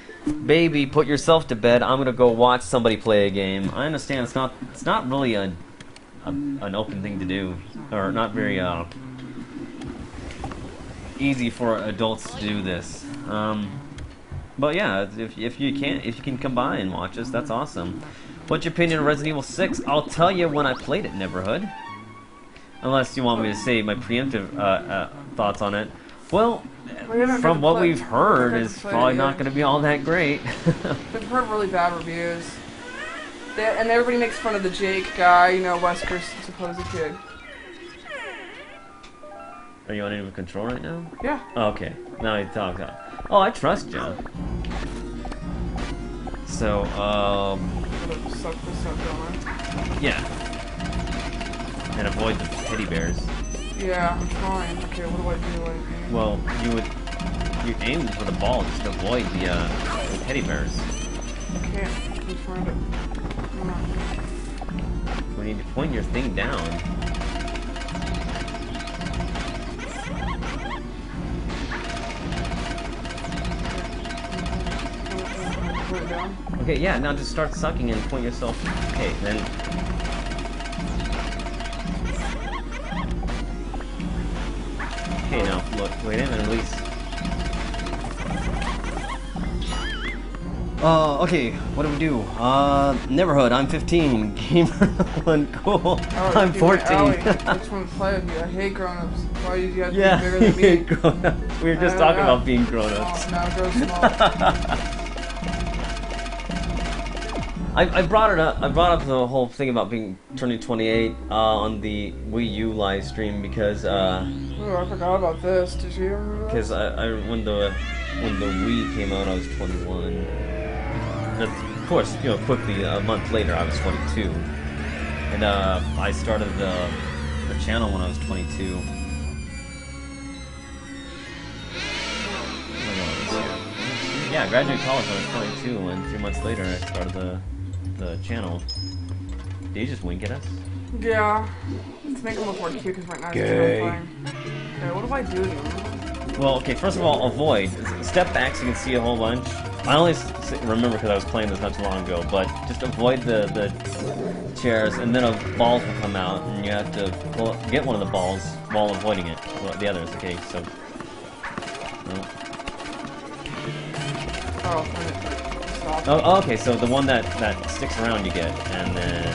baby, put yourself to bed. I'm gonna go watch somebody play a game. I understand it's not really an open thing to do, or not very easy for adults to do this. But yeah, if you can come by and watch us, that's awesome. What's your opinion of Resident Evil 6? I'll tell you when I played it, Neverhood. Unless you want me to say my preemptive thoughts on it. Well, from what we've heard, it's probably not going to be all that great. We've heard really bad reviews. And everybody makes fun of the Jake guy, you know, Wesker's supposed kid. Are you on any control right now? Yeah. Oh, okay. Now he talks. Oh, I trust you. So, Suck this up, don't I? yeah. And avoid the teddy bears. Yeah, I'm trying. Okay, what do I do? Well, you aim for the ball just to avoid the teddy bears. I can't. I'm trying to. Come on. We need to point your thing down. Put it down. Okay, yeah, now just start sucking and point yourself. Okay, then. Okay, now, look, wait in and release. Okay, what do we do? Neverhood, I'm 15. Gamer 1, cool. Oh, I'm 14. Which one play with you? I hate grown-ups. Why do you have to Yeah, be bigger than me? grown-ups. We were just talking about being grown-ups. Oh, now go small. I brought it up. I brought up the whole thing about being turning 28 on the Wii U live stream because Oh, I forgot about this. Did you remember that? because when the Wii came out, I was 21. Of course, you know, quickly a month later, I was 22, and I started the channel when I was 22. Yeah, I graduated college when I was 22, and 3 months later, I started the channel. Did you just wink at us? Yeah. To make him look more cute, because right now he's terrifying. Okay, what do I do here? Well, okay, first of all, avoid. Step back so you can see a whole bunch. I only remember because I was playing this not too long ago, but just avoid the chairs, and then balls will come out, and you have to get one of the balls while avoiding it. Well, the others, okay, so... No. Oh, stop. Oh, okay, so the one that sticks around you get, and then...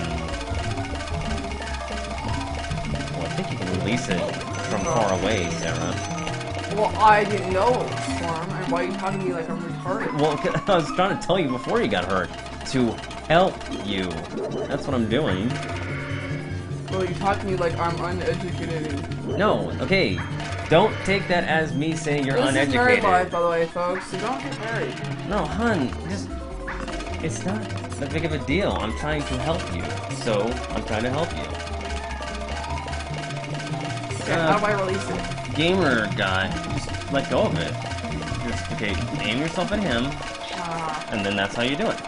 Well, I think you can release it from far away, Sarah. Well, I didn't know it was Storm, and why are you talking to me like I'm retarded? Well, I was trying to tell you before you got hurt, to help you. That's what I'm doing. Well, you talk to me like I'm uneducated. No, okay. Don't take that as me saying you're uneducated. This is married life, by the way, folks, so don't get married. No, hun, just... It's not that big of a deal. I'm trying to help you. So, I'm trying to help you. Okay, how do I release it? Gamer guy, just let go of it. Just, okay, aim yourself at him, and then that's how you do it.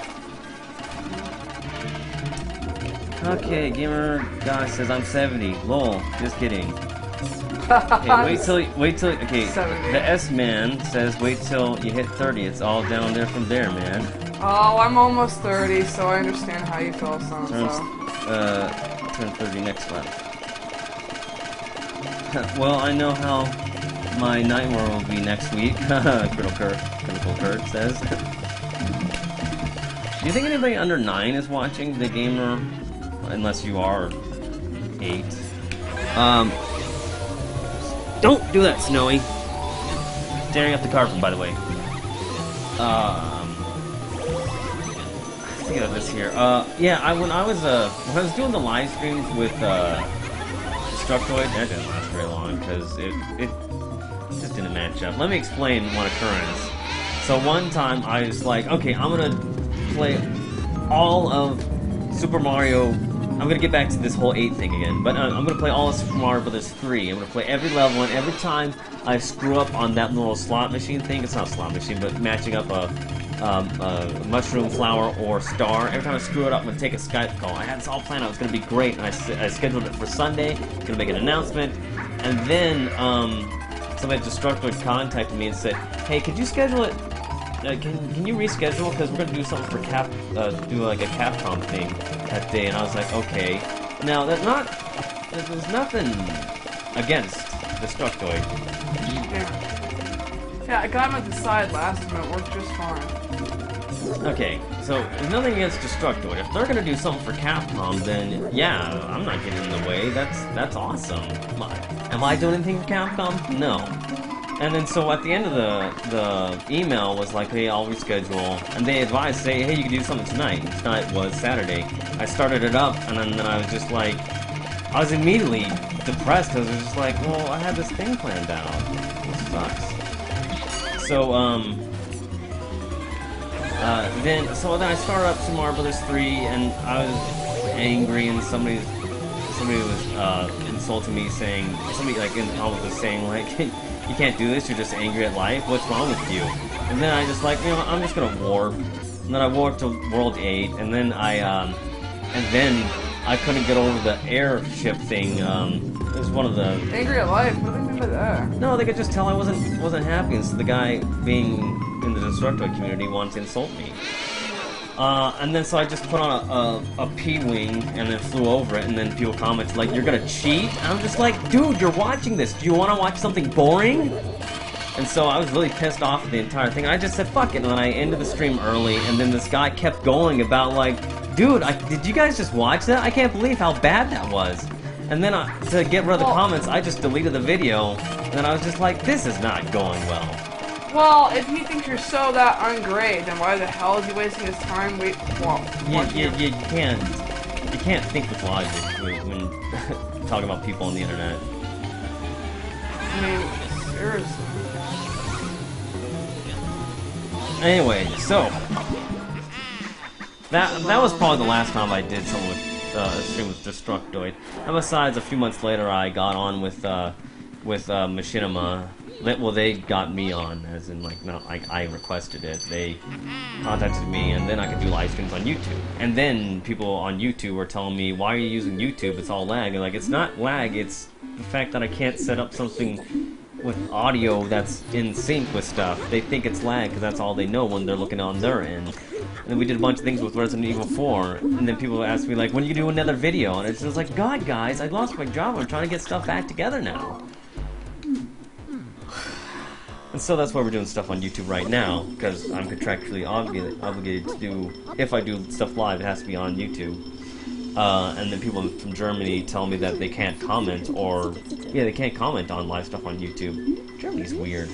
Okay, gamer guy says I'm 70. Lol, just kidding. Okay, wait till, okay, 70. The S-man says wait till you hit 30, it's all down there from there, man. Oh, I'm almost 30, so I understand how you feel, son. Turn 30 next month. Well, I know how my nightmare will be next week, Critical Kurt says. Do you think anybody under 9 is watching the gamer? Unless you are 8. Don't do that, Snowy. Staring at the carpet, by the way. Thinking of this here. Yeah, when I was doing the live streams with Destructoid, that didn't last very long because it just didn't match up. Let me explain one occurrence. So one time I was like, okay, I'm gonna play all of Super Mario. I'm gonna get back to this whole 8 thing again, but I'm gonna play all of Super Mario Bros. 3. I'm gonna play every level, and every time I screw up on that little slot machine thing, it's not a slot machine, but matching up a mushroom, flower, or star, every time I screw it up, I'm gonna take a Skype call. I had this all planned out, it was gonna be great, and I scheduled it for Sunday, gonna make an announcement, and then somebody at Destructoid contacted me and said, hey, could you schedule it? Can you reschedule? Because we're gonna do something for do like a Capcom thing that day. And I was like, okay. Now there's nothing against Destructoid. Yeah, I got him at the side last time. It worked just fine. Okay, so there's nothing against Destructoid. If they're gonna do something for Capcom, then yeah, I'm not getting in the way. That's awesome. Am I doing anything for Capcom? No. And then so at the end of the email was like, hey, I'll reschedule. And they advised, say, hey, you can do something tonight. And tonight was Saturday. I started it up, and then I was just like, I was immediately depressed because I was just like, well, I had this thing planned out. This sucks. So, then I started up Super Mario Bros. 3, and I was angry, and somebody was insulting me, saying, somebody like in the comments was saying like, you can't do this, you're just angry at life, what's wrong with you? And then I just like, you know, I'm just gonna warp. And then I warped to World 8, and then I couldn't get over the airship thing. It was one of the... Angry at life? What do they mean by that? No, they could just tell I wasn't happy, and so the guy being in the Destructoid community wanted to insult me. And then so I just put on a P-wing and then flew over it, and then people commented like, you're gonna cheat? And I'm just like, dude, you're watching this. Do you want to watch something boring? And so I was really pissed off at the entire thing. I just said, fuck it, and then I ended the stream early, and then this guy kept going about like, dude, did you guys just watch that? I can't believe how bad that was. And then to get rid of the comments, I just deleted the video, and then I was just like, this is not going well. Well, if he thinks you're so that ungreat, then why the hell is he wasting his time? You can't think with logic when talking about people on the internet. I mean, seriously. Anyway, so that was probably the last time I did something with a stream with Destructoid. And besides, a few months later, I got on with Machinima. Well, they got me on, as in, like, no, I requested it. They contacted me, and then I could do live streams on YouTube. And then people on YouTube were telling me, why are you using YouTube? It's all lag. And, like, it's not lag, it's the fact that I can't set up something with audio that's in sync with stuff. They think it's lag, because that's all they know when they're looking on their end. And then we did a bunch of things with Resident Evil 4, and then people asked me, like, when you do another video? And it's just like, God, guys, I lost my job. I'm trying to get stuff back together now. And so that's why we're doing stuff on YouTube right now, because I'm contractually obligated to do, if I do stuff live, it has to be on YouTube. And then people from Germany tell me that they can't comment, or, yeah, they can't comment on live stuff on YouTube. Germany's weird.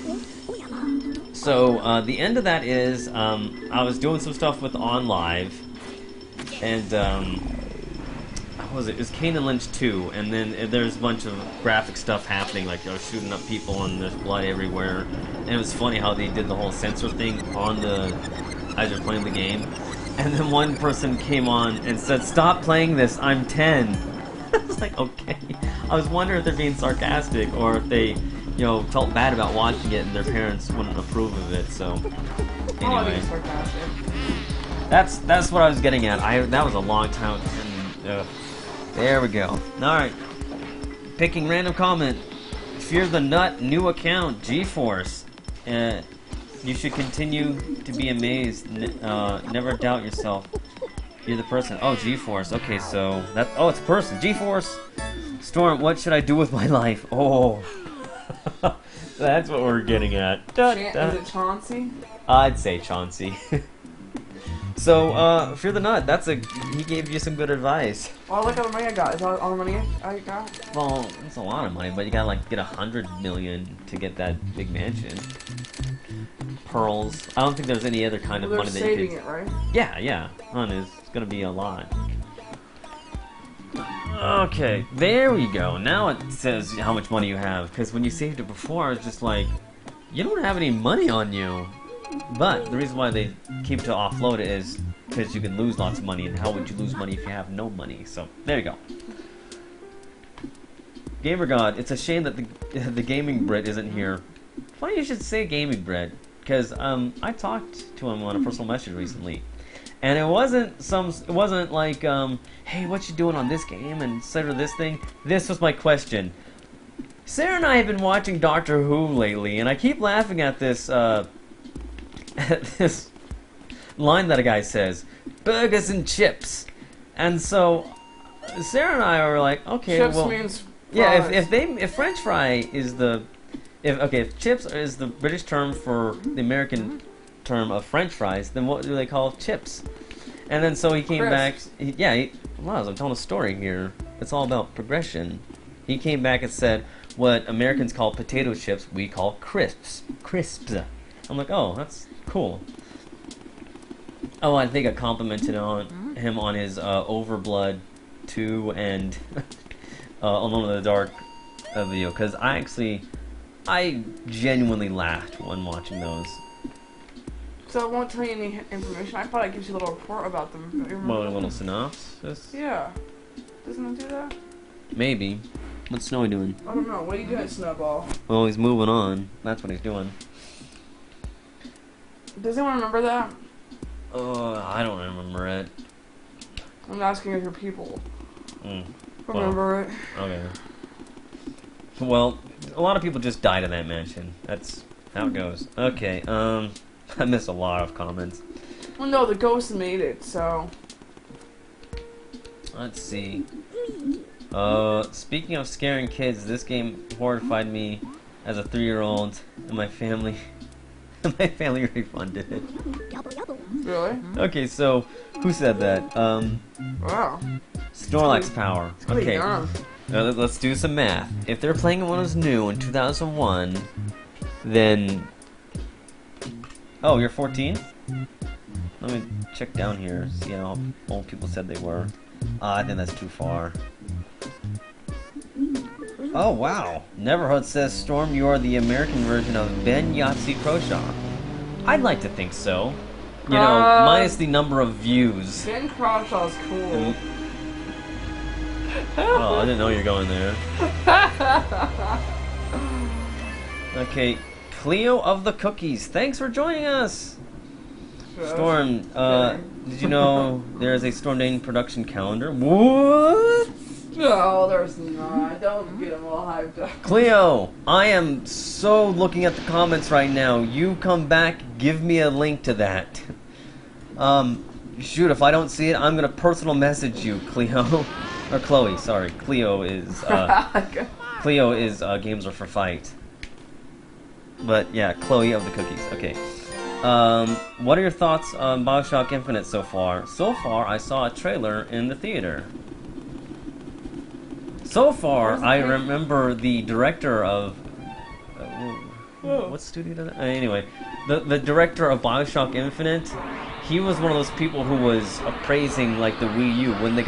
So, the end of that is, I was doing some stuff with OnLive, and, what was it? It was Kane and Lynch 2, and then there's a bunch of graphic stuff happening, like they're shooting up people and there's blood everywhere. And it was funny how they did the whole censor thing on as you're playing the game. And then one person came on and said, "Stop playing this, I'm 10." I was like, okay. I was wondering if they're being sarcastic or if they, felt bad about watching it and their parents wouldn't approve of it, so. Anyway. That's what I was getting at. That was a long time. And, there we go. Alright. Picking random comment. Fear the Nut, new account, GeForce. You should continue to be amazed. Never doubt yourself. You're the person. Oh, GeForce. Okay, so it's a person. GeForce. Storm, what should I do with my life? Oh. That's what we're getting at. Is it Chauncey? I'd say Chauncey. So, Fear the Nut, he gave you some good advice. Oh, look at the money I got. Is that all the money I got? Well, it's a lot of money, but you gotta, like, get 100 million to get that big mansion. Pearls. I don't think there's any other kind of money that you could... They're saving it, right? Yeah, it's gonna be a lot. Okay, there we go. Now it says how much money you have, because when you saved it before, it's just like, you don't have any money on you. But the reason why they keep to offload it is because you can lose lots of money, and how would you lose money if you have no money? So, there you go. Gamer God, it's a shame that the Gaming Brit isn't here. Funny you should say Gaming Brit, because I talked to him on a personal message recently. And it wasn't like, hey, what you doing on this game, and etc. this thing. This was my question. Sarah and I have been watching Doctor Who lately, and I keep laughing at this, this line that a guy says, burgers and chips. And so Sarah and I are like, okay, chips well, means yeah, if French fry is if chips is the British term for the American term of French fries, then what do they call chips? And then so he came back. I'm telling a story here. It's all about progression. He came back and said, what Americans call potato chips, we call crisps. I'm like, oh, that's cool. Oh, I think I complimented him on his Overblood 2 and Alone in the Dark video, because I genuinely laughed when watching those. So it won't tell you any information. I thought it gives you a little report about them. Well, a little synopsis? Yeah. Doesn't it do that? Maybe. What's Snowy doing? I don't know. What are you doing, Snowball? Well, he's moving on. That's what he's doing. Does anyone remember that? I don't remember it. I'm asking if your people remember it. Okay. Well, a lot of people just died in that mansion. That's how it goes. Okay, I missed a lot of comments. Well, no, the ghost made it, so... Let's see. Speaking of scaring kids, this game horrified me as a 3-year-old, and my family... my family refunded it. Really? Okay, so, who said that? Wow. Snorlax power. Okay, let's do some math. If they're playing when it was new in 2001, then Oh, you're 14? Let me check down here, see how old people said they were. I think that's too far. Oh, wow. Neverhood says, Storm, you are the American version of Ben Yahtzee Croshaw. I'd like to think so. You know, minus the number of views. Ben Crawshaw's cool. Oh, I didn't know you were going there. Okay, Cleo of the Cookies, thanks for joining us! Storm, did you know there's a Storm Dain production calendar? What? No, there's not. Don't get them all hyped up. Cleo, I am so looking at the comments right now. You come back, give me a link to that. Shoot, if I don't see it, I'm gonna personal message you, Cleo. Or Chloe, sorry. Cleo is, Games Are for Fight. But, yeah, Chloe of the Cookies. Okay. What are your thoughts on BioShock Infinite so far? So far, I saw a trailer in the theater. So far, I remember the director of... what studio did that? Anyway, the director of BioShock Infinite, he was one of those people who was praising like the Wii U when they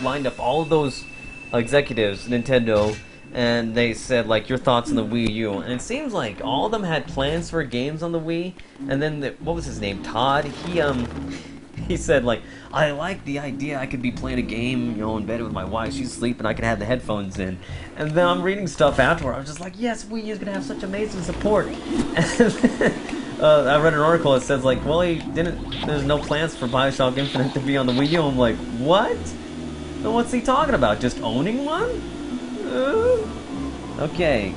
lined up all of those executives, Nintendo, and they said like your thoughts on the Wii U, and it seems like all of them had plans for games on the Wii, and then what was his name, Todd? He said like, I like the idea I could be playing a game, you know, in bed with my wife, she's asleep, and I could have the headphones in. And then I'm reading stuff afterward, I was just like, yes, Wii U's gonna have such amazing support. I read an article that says like, well, there's no plans for BioShock Infinite to be on the Wii U. I'm like, what? So what's he talking about? Just owning one? Okay.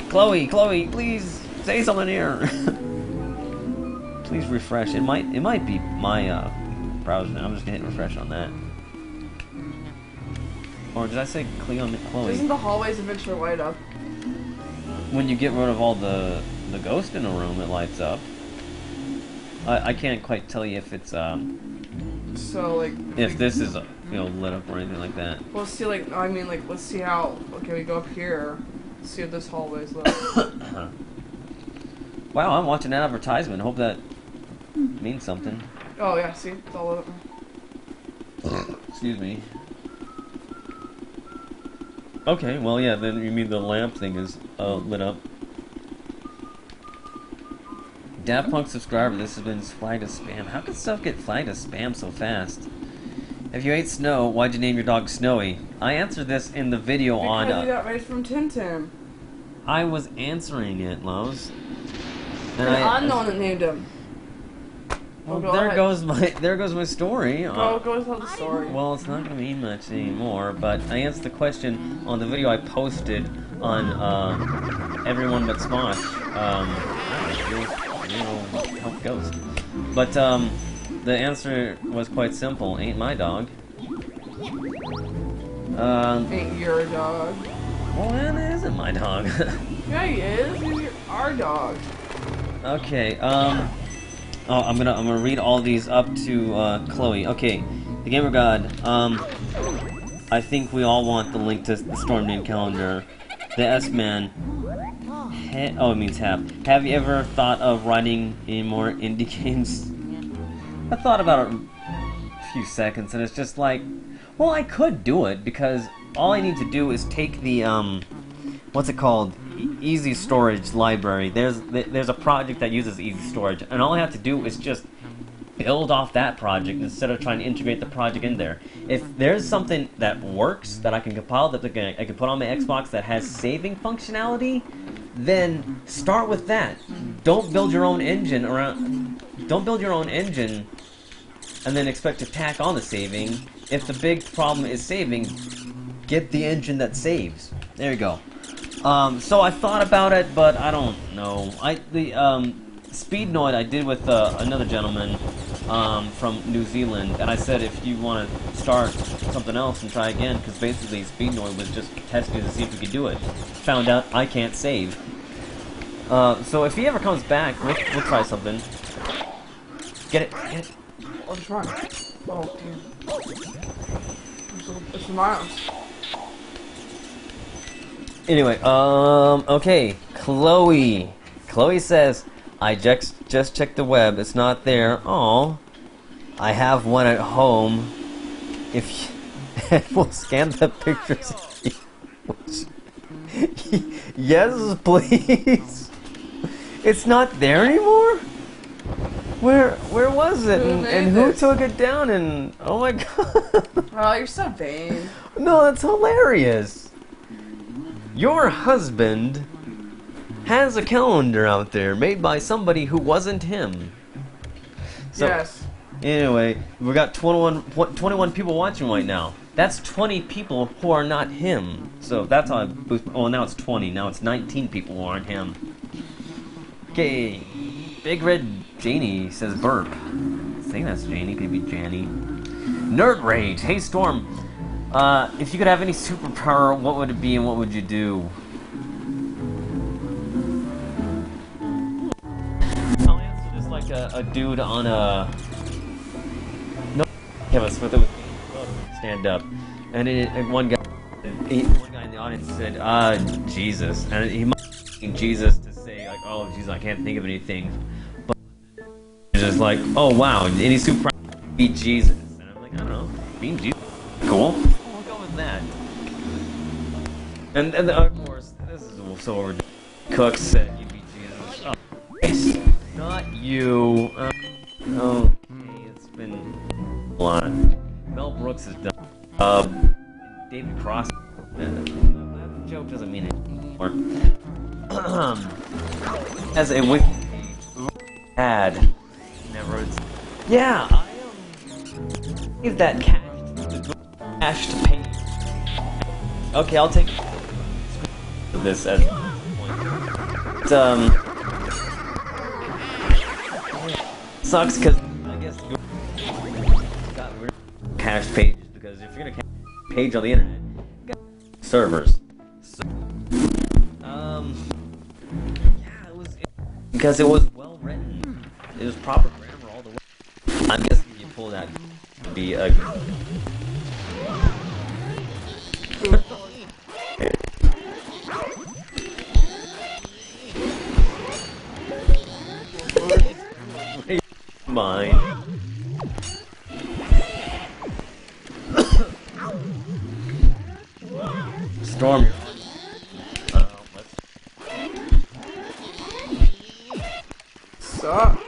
Chloe, please say something here. Please refresh. It might be my browser. I'm just gonna hit refresh on that. Or did I say Chloe? Doesn't the hallways eventually light up? When you get rid of all the ghost in a room, it lights up. I can't quite tell you if it's so like if this is lit up or anything like that. We'll see. Like I mean, like let's see how. Okay, we go up here. Let's see if this hallway's lit. Wow, I'm watching an advertisement. Hope that means something. Oh yeah, see, it's all lit up. Excuse me. Okay, well yeah, then you mean the lamp thing is lit up. Daft Punk subscriber, this has been flagged as spam. How can stuff get flagged as spam so fast? If you ate snow, why'd you name your dog Snowy? I answered this in the video on... Because you got raised from Tintin. I was answering it, Lowe's. And I'm the one that named him. Well, there goes my story. Go tell the story. Well, it's not going to mean much anymore, but I answered the question on the video I posted on Everyone But Smosh. Help Ghost. But the answer was quite simple. Ain't my dog. Ain't your dog. Well, it isn't my dog. Yeah, he is. He's our dog. Okay. Oh, I'm gonna read all these up to Chloe. Okay, the Gamer God. I think we all want the link to the Storm Dain calendar. The S-Man. Oh, it means have you ever thought of writing in more indie games? I thought about it a few seconds, and it's just like, well, I could do it because all I need to do is take the what's it called? Easy Storage library. There's a project that uses Easy Storage, and all I have to do is just build off that project instead of trying to integrate the project in there. If there's something that works that I can compile that I can put on my Xbox that has saving functionality, then start with that. Don't build your own engine and then expect to tack on the saving. If the big problem is saving, get the engine that saves. There you go. So I thought about it, but I don't know. The Speed Noid I did with another gentleman from New Zealand, and I said if you want to start something else and try again, because basically Speed Noid was just testing to see if we could do it. Found out I can't save. So if he ever comes back, we'll try something. Get it. What's wrong? Oh, damn. It's Miles. Anyway, okay, Chloe. Chloe says, I just Just check the web. It's not there. Oh, I have one at home. If you, we'll scan the pictures. Yes, please. It's not there anymore? Where was it? And who took it down? And oh my god. Oh, you're so vain. No, that's hilarious. Your husband has a calendar out there made by somebody who wasn't him. So, yes. Anyway, we got 21 people watching right now. That's 20 people who are not him. So that's how I boost. Oh, now it's 20. Now it's 19 people who aren't him. Okay. Big Red Janie says burp. I think that's Janie. Could be Janny. Nerd Rage. Hey, Storm. If you could have any superpower, what would it be and what would you do? I'll answer this like a dude on a... No, Kevin with a stand up. And one guy in the audience said, Jesus. And he might be Jesus to say, like, oh, Jesus, I can't think of anything. But it's just like, oh, wow, any superpower beat Jesus. And I'm like, I don't know, being Jesus. Cool. We'll go with that. And of course, this is so overdue. Cook said you beat Jesus. Oh, it's not you. Okay, it's been a lot. Mel Brooks is done. David Cross. That joke doesn't mean it anymore. As a wiki ad, never. Yeah, I give that cached page. Okay, I'll take this as point. Sucks because I guess got rid of cached pages because if you're gonna cache a page on the internet, you got servers. So, yeah, because it was well written. It was proper grammar all the way. I'm guessing if you pull that, it'd be a. Mine. Storm. Let's. Suck.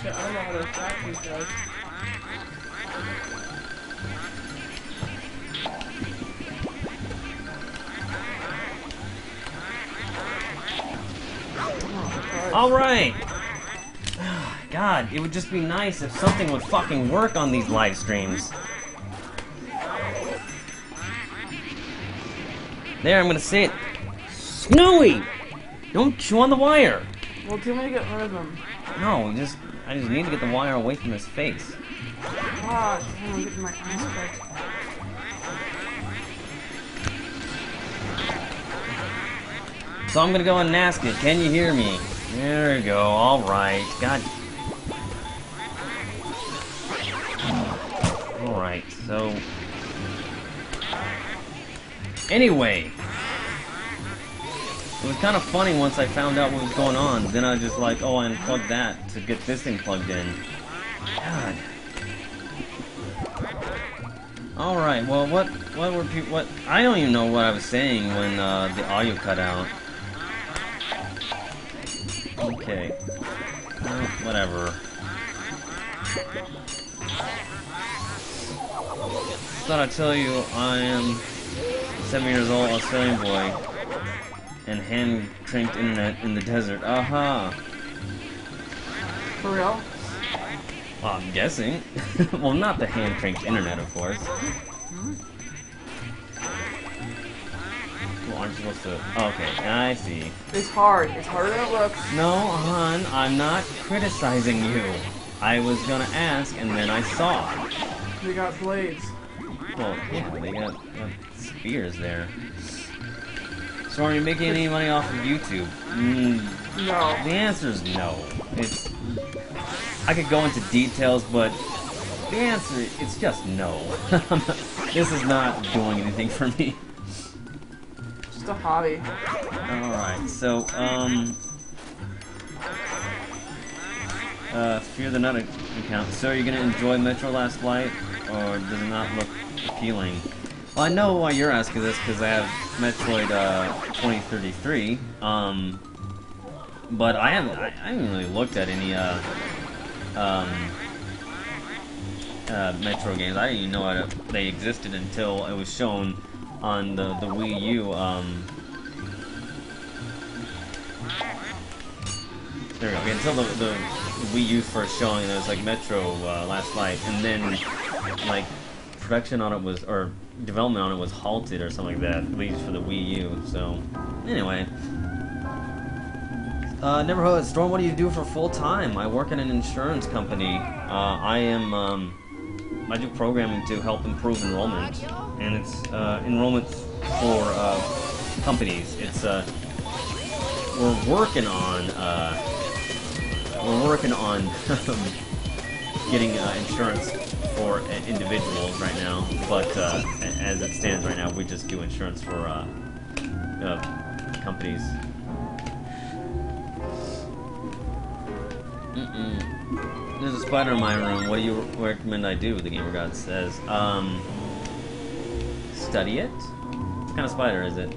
Shit, I don't know how to attack these guys. Alright! God, it would just be nice if something would fucking work on these live streams. There, I'm gonna say it. Snowy! Don't chew on the wire! Well, tell me to get rid of them. No, I just need to get the wire away from his face. God, damn, I'm getting my ass kicked. So I'm gonna go and ask it. Can you hear me? There we go. Alright. God. Alright, so... Anyway. It was kind of funny once I found out what was going on. Then I was just like, oh, I unplugged that to get this thing plugged in. God. Alright, well, what were people... What... I don't even know what I was saying when the audio cut out. Okay. Well, whatever. Thought I'd tell you I am 7 years old Australian boy and hand-cranked internet in the desert. Aha! For real? Well, I'm guessing. Well, not the hand-cranked internet, of course. Well, aren't you supposed to... Oh, okay, I see. It's hard. It's harder than it looks. No, hon, I'm not criticizing you. I was gonna ask, and then I saw. They got blades. Well, yeah, they got spears there. So are you making any money off of YouTube? No. The answer is no. It's... I could go into details, but the answer, it's just no. This is not doing anything for me. Just a hobby. Alright, so, Fear the Nut account. So are you gonna enjoy Metro Last Light, or does it not look appealing? Well, I know why you're asking this, because I have Metroid, 2033, but I haven't really looked at any, Metro games. I didn't even know they existed until it was shown on the Wii U, there we go. Okay, until the Wii U first showing, there was like Metro Last Light, and then like production on it was, or development on it was halted or something like that, at least for the Wii U. So anyway, Neverhood Storm, what do you do for full time? I work in an insurance company. I am I do programming to help improve enrollment, and it's enrollment for companies. It's we're working on getting insurance for individuals right now, but as it stands right now, we just do insurance for companies. There's a spider in my room. What do you recommend I do? The Gamer God says. Study it? What kind of spider is it?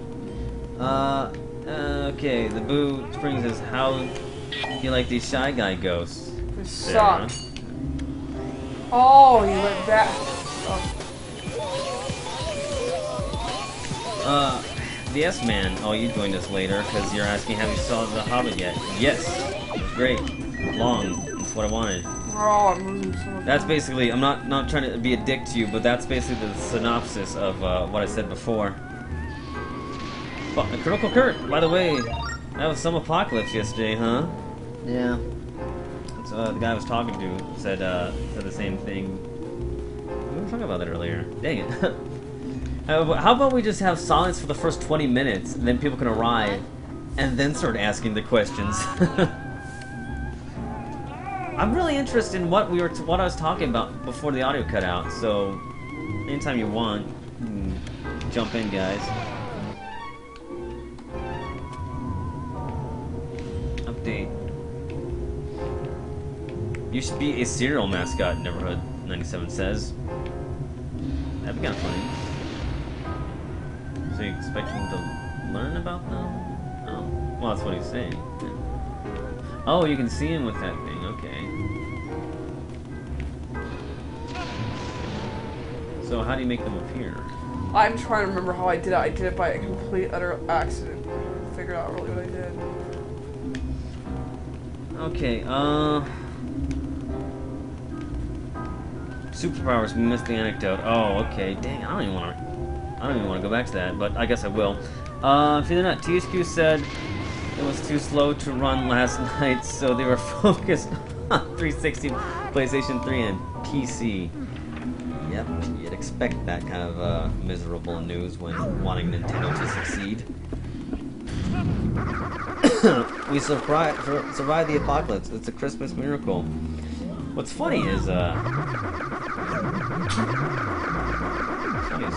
Okay, the Boo Springs says, how do you like these Shy Guy ghosts? They suck. Oh, you let that. Oh. The S-Man. Oh, you joined us later because you're asking, have you saw The Hobbit yet? Yes. It was great. Long. That's what I wanted. Oh, I'm losing so much. That's basically, I'm not trying to be a dick to you, but that's basically the synopsis of what I said before. But, Critical Kurt, by the way, that was some apocalypse yesterday, huh? Yeah. So, the guy I was talking to said the same thing. We were talking about that earlier. Dang it. How about we just have silence for the first 20 minutes, and then people can arrive, and then start asking the questions. I'm really interested in what I was talking about before the audio cut out. So, anytime you want, jump in, guys. Update. You should be a serial mascot, Neverhood 97 says. That'd be kind of funny. So you expect him to learn about them? Oh, well, that's what he's saying. Oh, you can see him with that thing. Okay. So how do you make them appear? I'm trying to remember how I did it. I did it by a complete utter accident. I figured out really what I did. Okay. Superpowers. We missed the anecdote. Oh, okay. Dang, I don't even want to go back to that, but I guess I will. If you're not, THQ said it was too slow to run last night, so they were focused on 360, PlayStation 3, and PC. Yep, you'd expect that kind of miserable news when wanting Nintendo to succeed. We survived the apocalypse. It's a Christmas miracle. What's funny is, Sonny's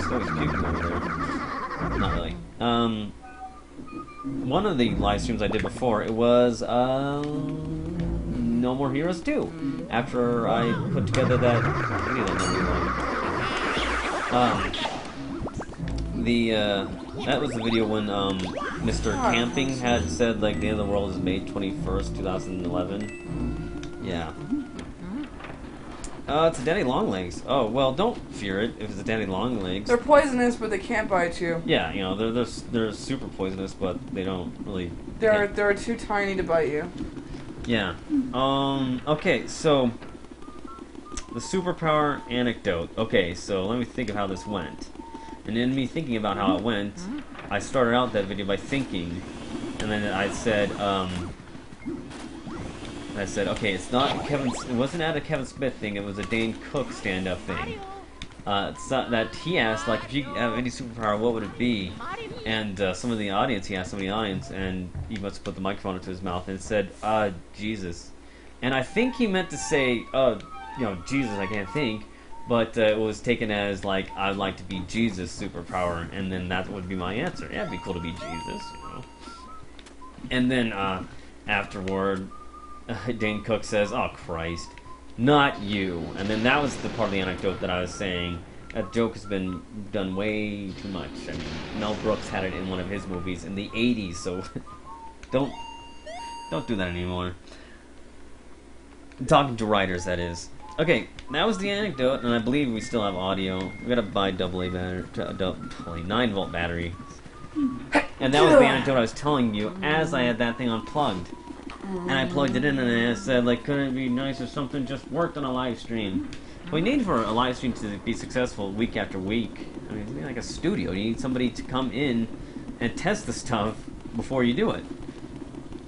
always puking over there. Not really. One of the live streams I did before, it was, No More Heroes 2. After I put together that video that was the video when, Mr. Camping had said, like, the end of the world is May 21st, 2011. Yeah. It's a daddy longlegs. Oh, well, don't fear it if it's a daddy longlegs. They're poisonous, but they can't bite you. Yeah, you know, they're super poisonous, but they don't really... They're too tiny to bite you. Yeah. Okay, so... The superpower anecdote. Okay, so let me think of how this went. And in me thinking about how it went, I started out that video by thinking, and then I said, okay, it's not it wasn't at a Kevin Smith thing, it was a Dain Cook stand-up thing. That he asked, like, if you have any superpower, what would it be? And he asked some of the audience, and he must have put the microphone into his mouth, and it said, Jesus. And I think he meant to say, you know, Jesus, I can't think, but it was taken as, like, I'd like to be Jesus' superpower, and then that would be my answer. Yeah, it'd be cool to be Jesus, you know. And then, afterward, Dain Cook says, oh, Christ, not you. And then that was the part of the anecdote that I was saying. That joke has been done way too much. I mean, Mel Brooks had it in one of his movies in the 80s, so don't do that anymore. I'm talking to writers, that is. Okay, that was the anecdote, and I believe we still have audio. We gotta buy AA battery, 9-volt battery. And that was the anecdote I was telling you as I had that thing unplugged. And I plugged it in and I said, like, couldn't it be nice if something just worked on a live stream? We need for a live stream to be successful week after week. I mean, it's like a studio. You need somebody to come in and test the stuff before you do it.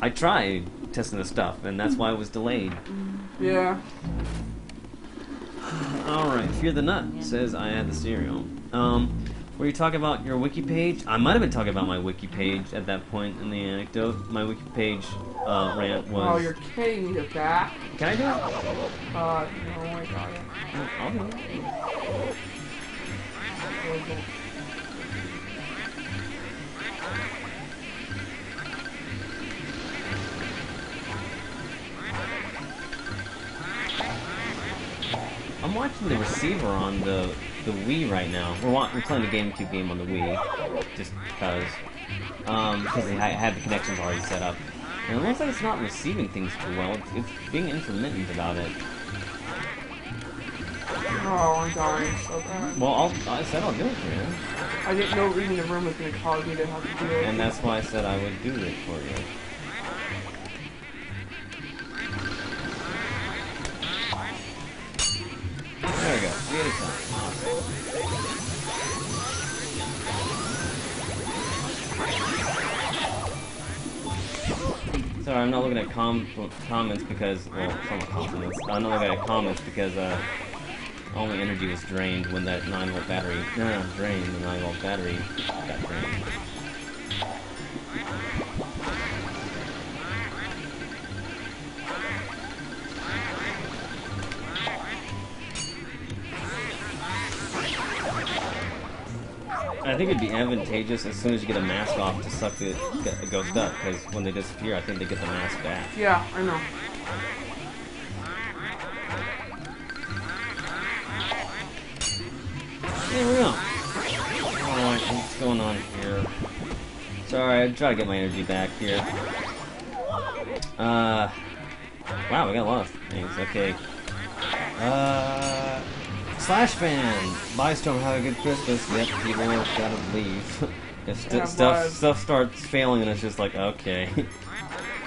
I tried testing the stuff, and that's why it was delayed. Yeah. Alright, Fear the Nut says I had the cereal. Were you talking about your wiki page? I might have been talking about my wiki page at that point in the anecdote. My wiki page rant was... Oh, you're kidding me, back? Can I do it? No, I got it. I'll do it. I'm watching the receiver on the Wii right now. We're playing a GameCube game on the Wii, just because they had the connections already set up. And it looks like it's not receiving things too well. It's being intermittent about it. Oh, I'm dying so bad. Well, I said I'll do it for you. I didn't know reading the room was going to cause me to have to do it. And that's why I said I would do it for you. There we go. We had a time. Sorry, I'm not looking at comments because, well, some compliments. I'm not looking at comments because all my energy was drained when that 9-volt battery, the 9-volt battery got drained. I think it'd be advantageous as soon as you get a mask off to suck the ghost up, because when they disappear, I think they get the mask back. Yeah, I know. There we go. Alright, what's going on here? Sorry, I try to get my energy back here. Wow, we got a lot of things. Okay. Slash fan! Bye, Storm, have a good Christmas. Yep, people gotta leave. If stuff starts failing and it's just like, okay.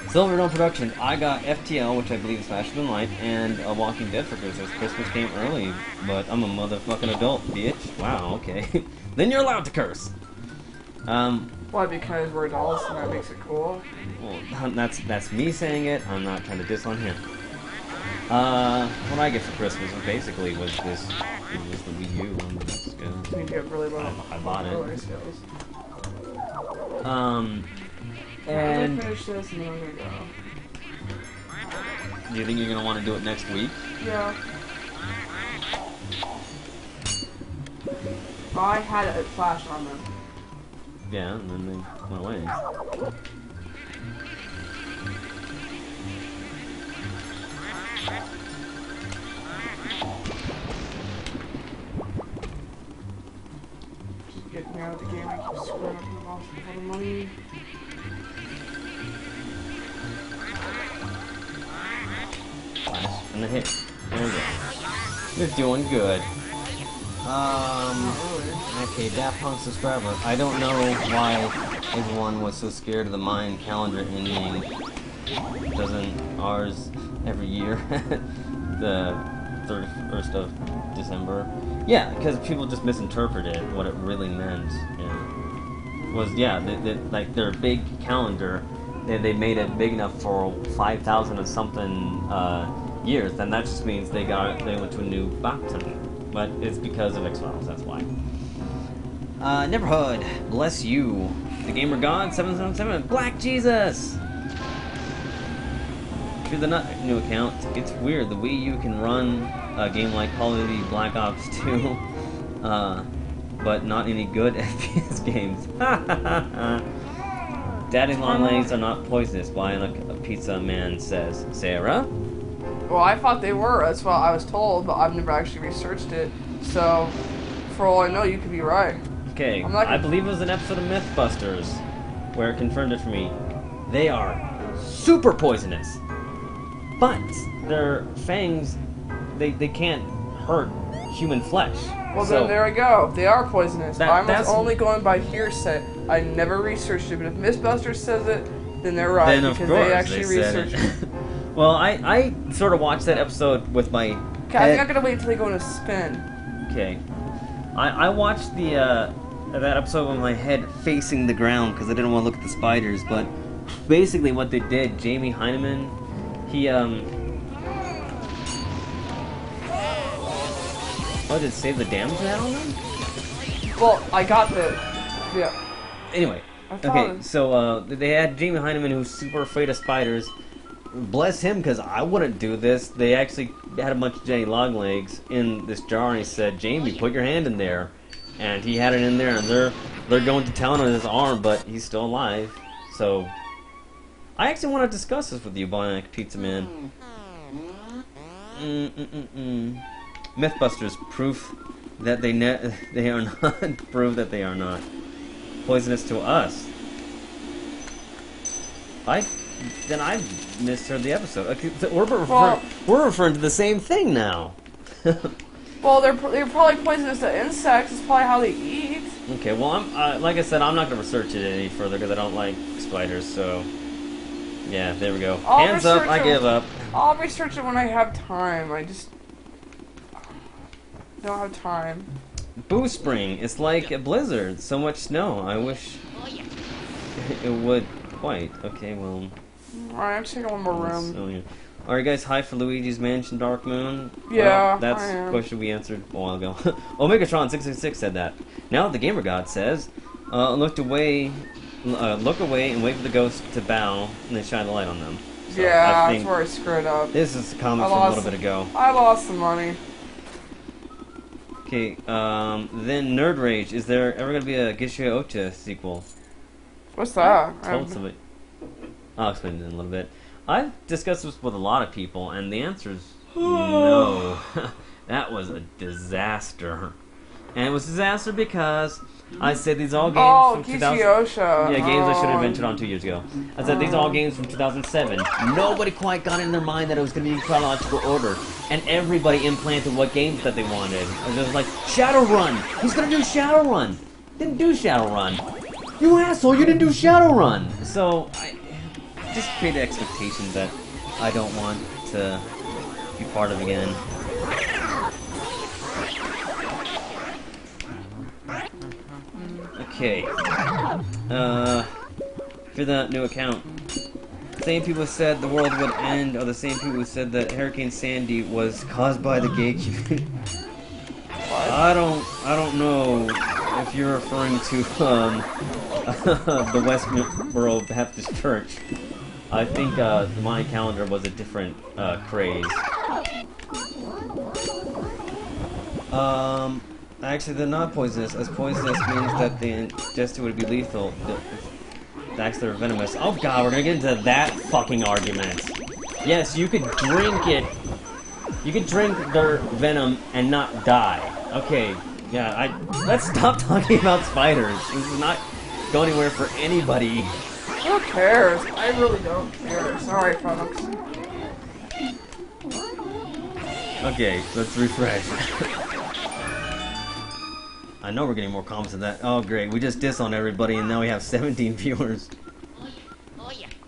Silverdome Productions, I got FTL, which I believe is Faster Than Light, and a Walking Dead for Christmas. Christmas came early, but I'm a motherfucking adult, bitch. Wow, okay. Then you're allowed to curse. Why? Because we're adults and that makes it cool? Well, that's me saying it. I'm not trying to diss on him. What I get for Christmas was the Wii U. That's good. You get really low. I bought it. Skills. And I'm gonna finish this and then I'm gonna go. Do you think you're gonna want to do it next week? Yeah. I had it flash on them. Yeah, and then they went away. Just getting out of the game, I keep screwing up and lost a lot of money. Flash and a hit. There we go. You're doing good. Okay, Daft Punk subscriber. I don't know why everyone was so scared of the Mayan calendar ending. Doesn't ours every year? The 31st of December? Yeah, because people just misinterpreted what it really meant. Like their big calendar, they made it big enough for 5,000 and something years, then that just means they went to a new Bacton. But it's because of X-Files, that's why. Neverhood, bless you. The Gamer God 777, Black Jesus. To the new account, it's weird. The Wii U can run a game like Call of Duty Black Ops 2, but not any good FPS games. Daddy's long legs are not poisonous. Buying a pizza man says. Sarah? Well, I thought they were. That's what I was told, but I've never actually researched it. So, for all I know, you could be right. Okay, I believe it was an episode of Mythbusters where it confirmed it for me. They are super poisonous, but their fangs, they can't hurt human flesh. Well, so, then there we go. They are poisonous. I was only going by hearsay. I never researched it, but if Mythbusters says it, then they're right, then because they actually researched it. Well, I sort of watched that episode with my Okay, I think I'm gonna wait until they go in a spin. Okay. I watched that episode with my head facing the ground because I didn't want to look at the spiders, but basically what they did, Jamie Heineman, he Oh, did it save the damage that on them? Well, I got the... Yeah. Anyway. I thought Okay, it- so they had Jamie Heineman, who's super afraid of spiders. Bless him, because I wouldn't do this. They actually had a bunch of Jenny Longlegs in this jar, and he said, Jamie, put your hand in there. And he had it in there, and they're going to town on his arm, but he's still alive. So, I actually want to discuss this with you, Bionic Pizza Man. Mythbusters, proof that they are not, prove that they are not poisonous to us. Then I misheard the episode. Okay, so we're referring to the same thing now. Well, they're probably poisonous to insects. It's probably how they eat. Okay, well, I'm like I said, I'm not going to research it any further because I don't like spiders. So, yeah, there we go. Hands up, I give up. I'll research it when I have time. I just don't have time. Boo Spring, it's like a blizzard. So much snow. I wish it would quite. Okay, well. Alright, I'm taking one more room. Oh, yeah. Are you guys hyped for Luigi's Mansion Dark Moon? Yeah, well, that's I am. a question we answered a while ago. Omegatron666 said that. Now the Gamer God says, look away and wait for the ghost to bow, and then shine the light on them. So Yeah, that's where I screwed up. This is a comment from a little bit ago. I lost some money. Okay, then Nerd Rage. Is there ever going to be a Gishiya Ocha sequel? What's that? Told somebody. I'll explain it in a little bit. I've discussed this with a lot of people, and the answer is no. That was a disaster. And it was a disaster because I said these all games from 2000. Kishiyosha. Yeah, games I should have invented on 2 years ago. I said these are all games from 2007. Nobody quite got in their mind that it was going to be in chronological order, and everybody implanted what games that they wanted. It was like Shadowrun. Who's going to do Shadowrun? Didn't do Shadowrun. You asshole! You didn't do Shadowrun. So I just created expectations that I don't want to be part of again. Okay. For the new account. Same people who said the world would end are the same people who said that Hurricane Sandy was caused by the gay community. I don't know if you're referring to the Westboro Baptist Church. I think the Mayan calendar was a different craze. Actually, they're not poisonous, as poisonous means that the ingested would be lethal. That's they're venomous. Oh god, we're gonna get into that fucking argument. Yes, you could drink it. You could drink their venom and not die. Okay, yeah, let's stop talking about spiders. This is not going anywhere for anybody. Who cares? I really don't care. Sorry, folks. Okay, let's refresh. I know we're getting more comments than that. Oh great, we just diss on everybody and now we have 17 viewers.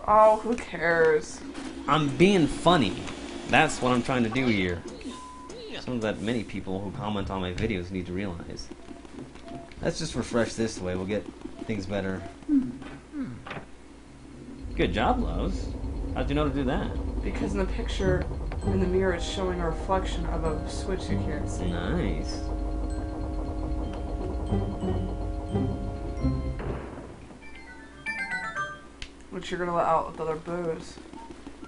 Oh, who cares? I'm being funny. That's what I'm trying to do here. Something that many people who comment on my videos need to realize. Let's just refresh this way, we'll get things better. Good job, Lowe's. How'd you know to do that? Because in the picture, in the mirror, it's showing a reflection of a switch you can't see. Nice. Which you're gonna let out with other booze.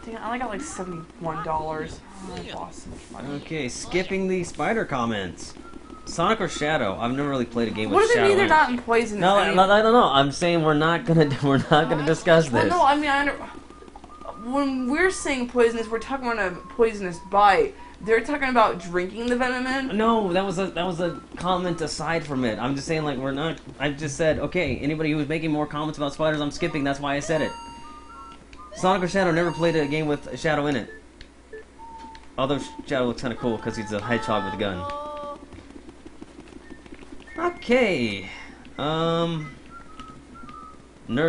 Dang, I only got like $71. Oh, I lost so much money. Okay, skipping the spider comments. Sonic or Shadow? I've never really played a game with What does it Shadow. mean they're not in poison? No, I don't know. I'm saying we're not gonna discuss Well, this. no, I mean, when we're saying poisonous, we're talking about a poisonous bite. They're talking about drinking the venom in. No, that was a comment aside from it. I'm just saying like we're not. I just said okay. Anybody who was making more comments about spiders, I'm skipping. That's why I said it. Sonic or Shadow? Never played a game with a Shadow in it. Although Shadow looks kind of cool because he's a hedgehog with a gun. Okay. Nerd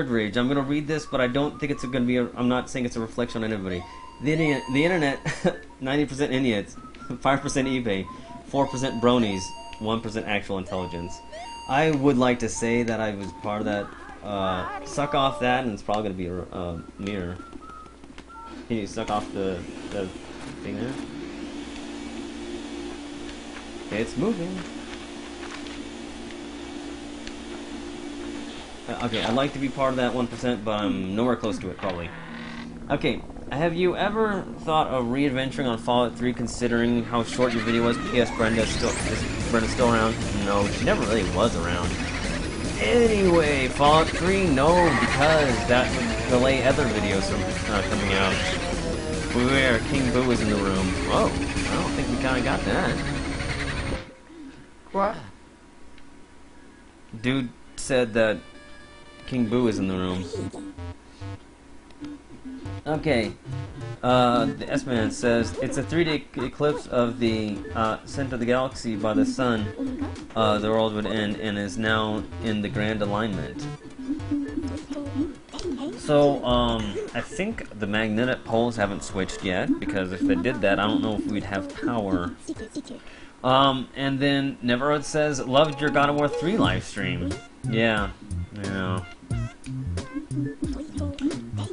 Rage. I'm gonna read this, but I don't think it's gonna be. I'm not saying it's a reflection on anybody. The internet, 90% idiots, 5% eBay, 4% bronies, 1% actual intelligence. I would like to say that I was part of that. Suck off that, and it's probably gonna be a mirror. Can you suck off the thing there? It's moving. Okay, I'd like to be part of that 1%, but I'm nowhere close to it, probably. Okay, have you ever thought of re-adventuring on Fallout 3, considering how short your video was? P.S. Is Brenda still around? No, she never really was around. Anyway, Fallout 3, no, because that would delay other videos from coming out. Where King Boo is in the room. Oh, I don't think we kind of got that. What? Dude said that King Boo is in the room. Okay. The S-Man says, it's a 3-day eclipse of the center of the galaxy by the sun. The world would end and is now in the grand alignment. So, I think the magnetic poles haven't switched yet, because if they did that, I don't know if we'd have power. And then Neverhood says, loved your God of War 3 live stream. Yeah, I know.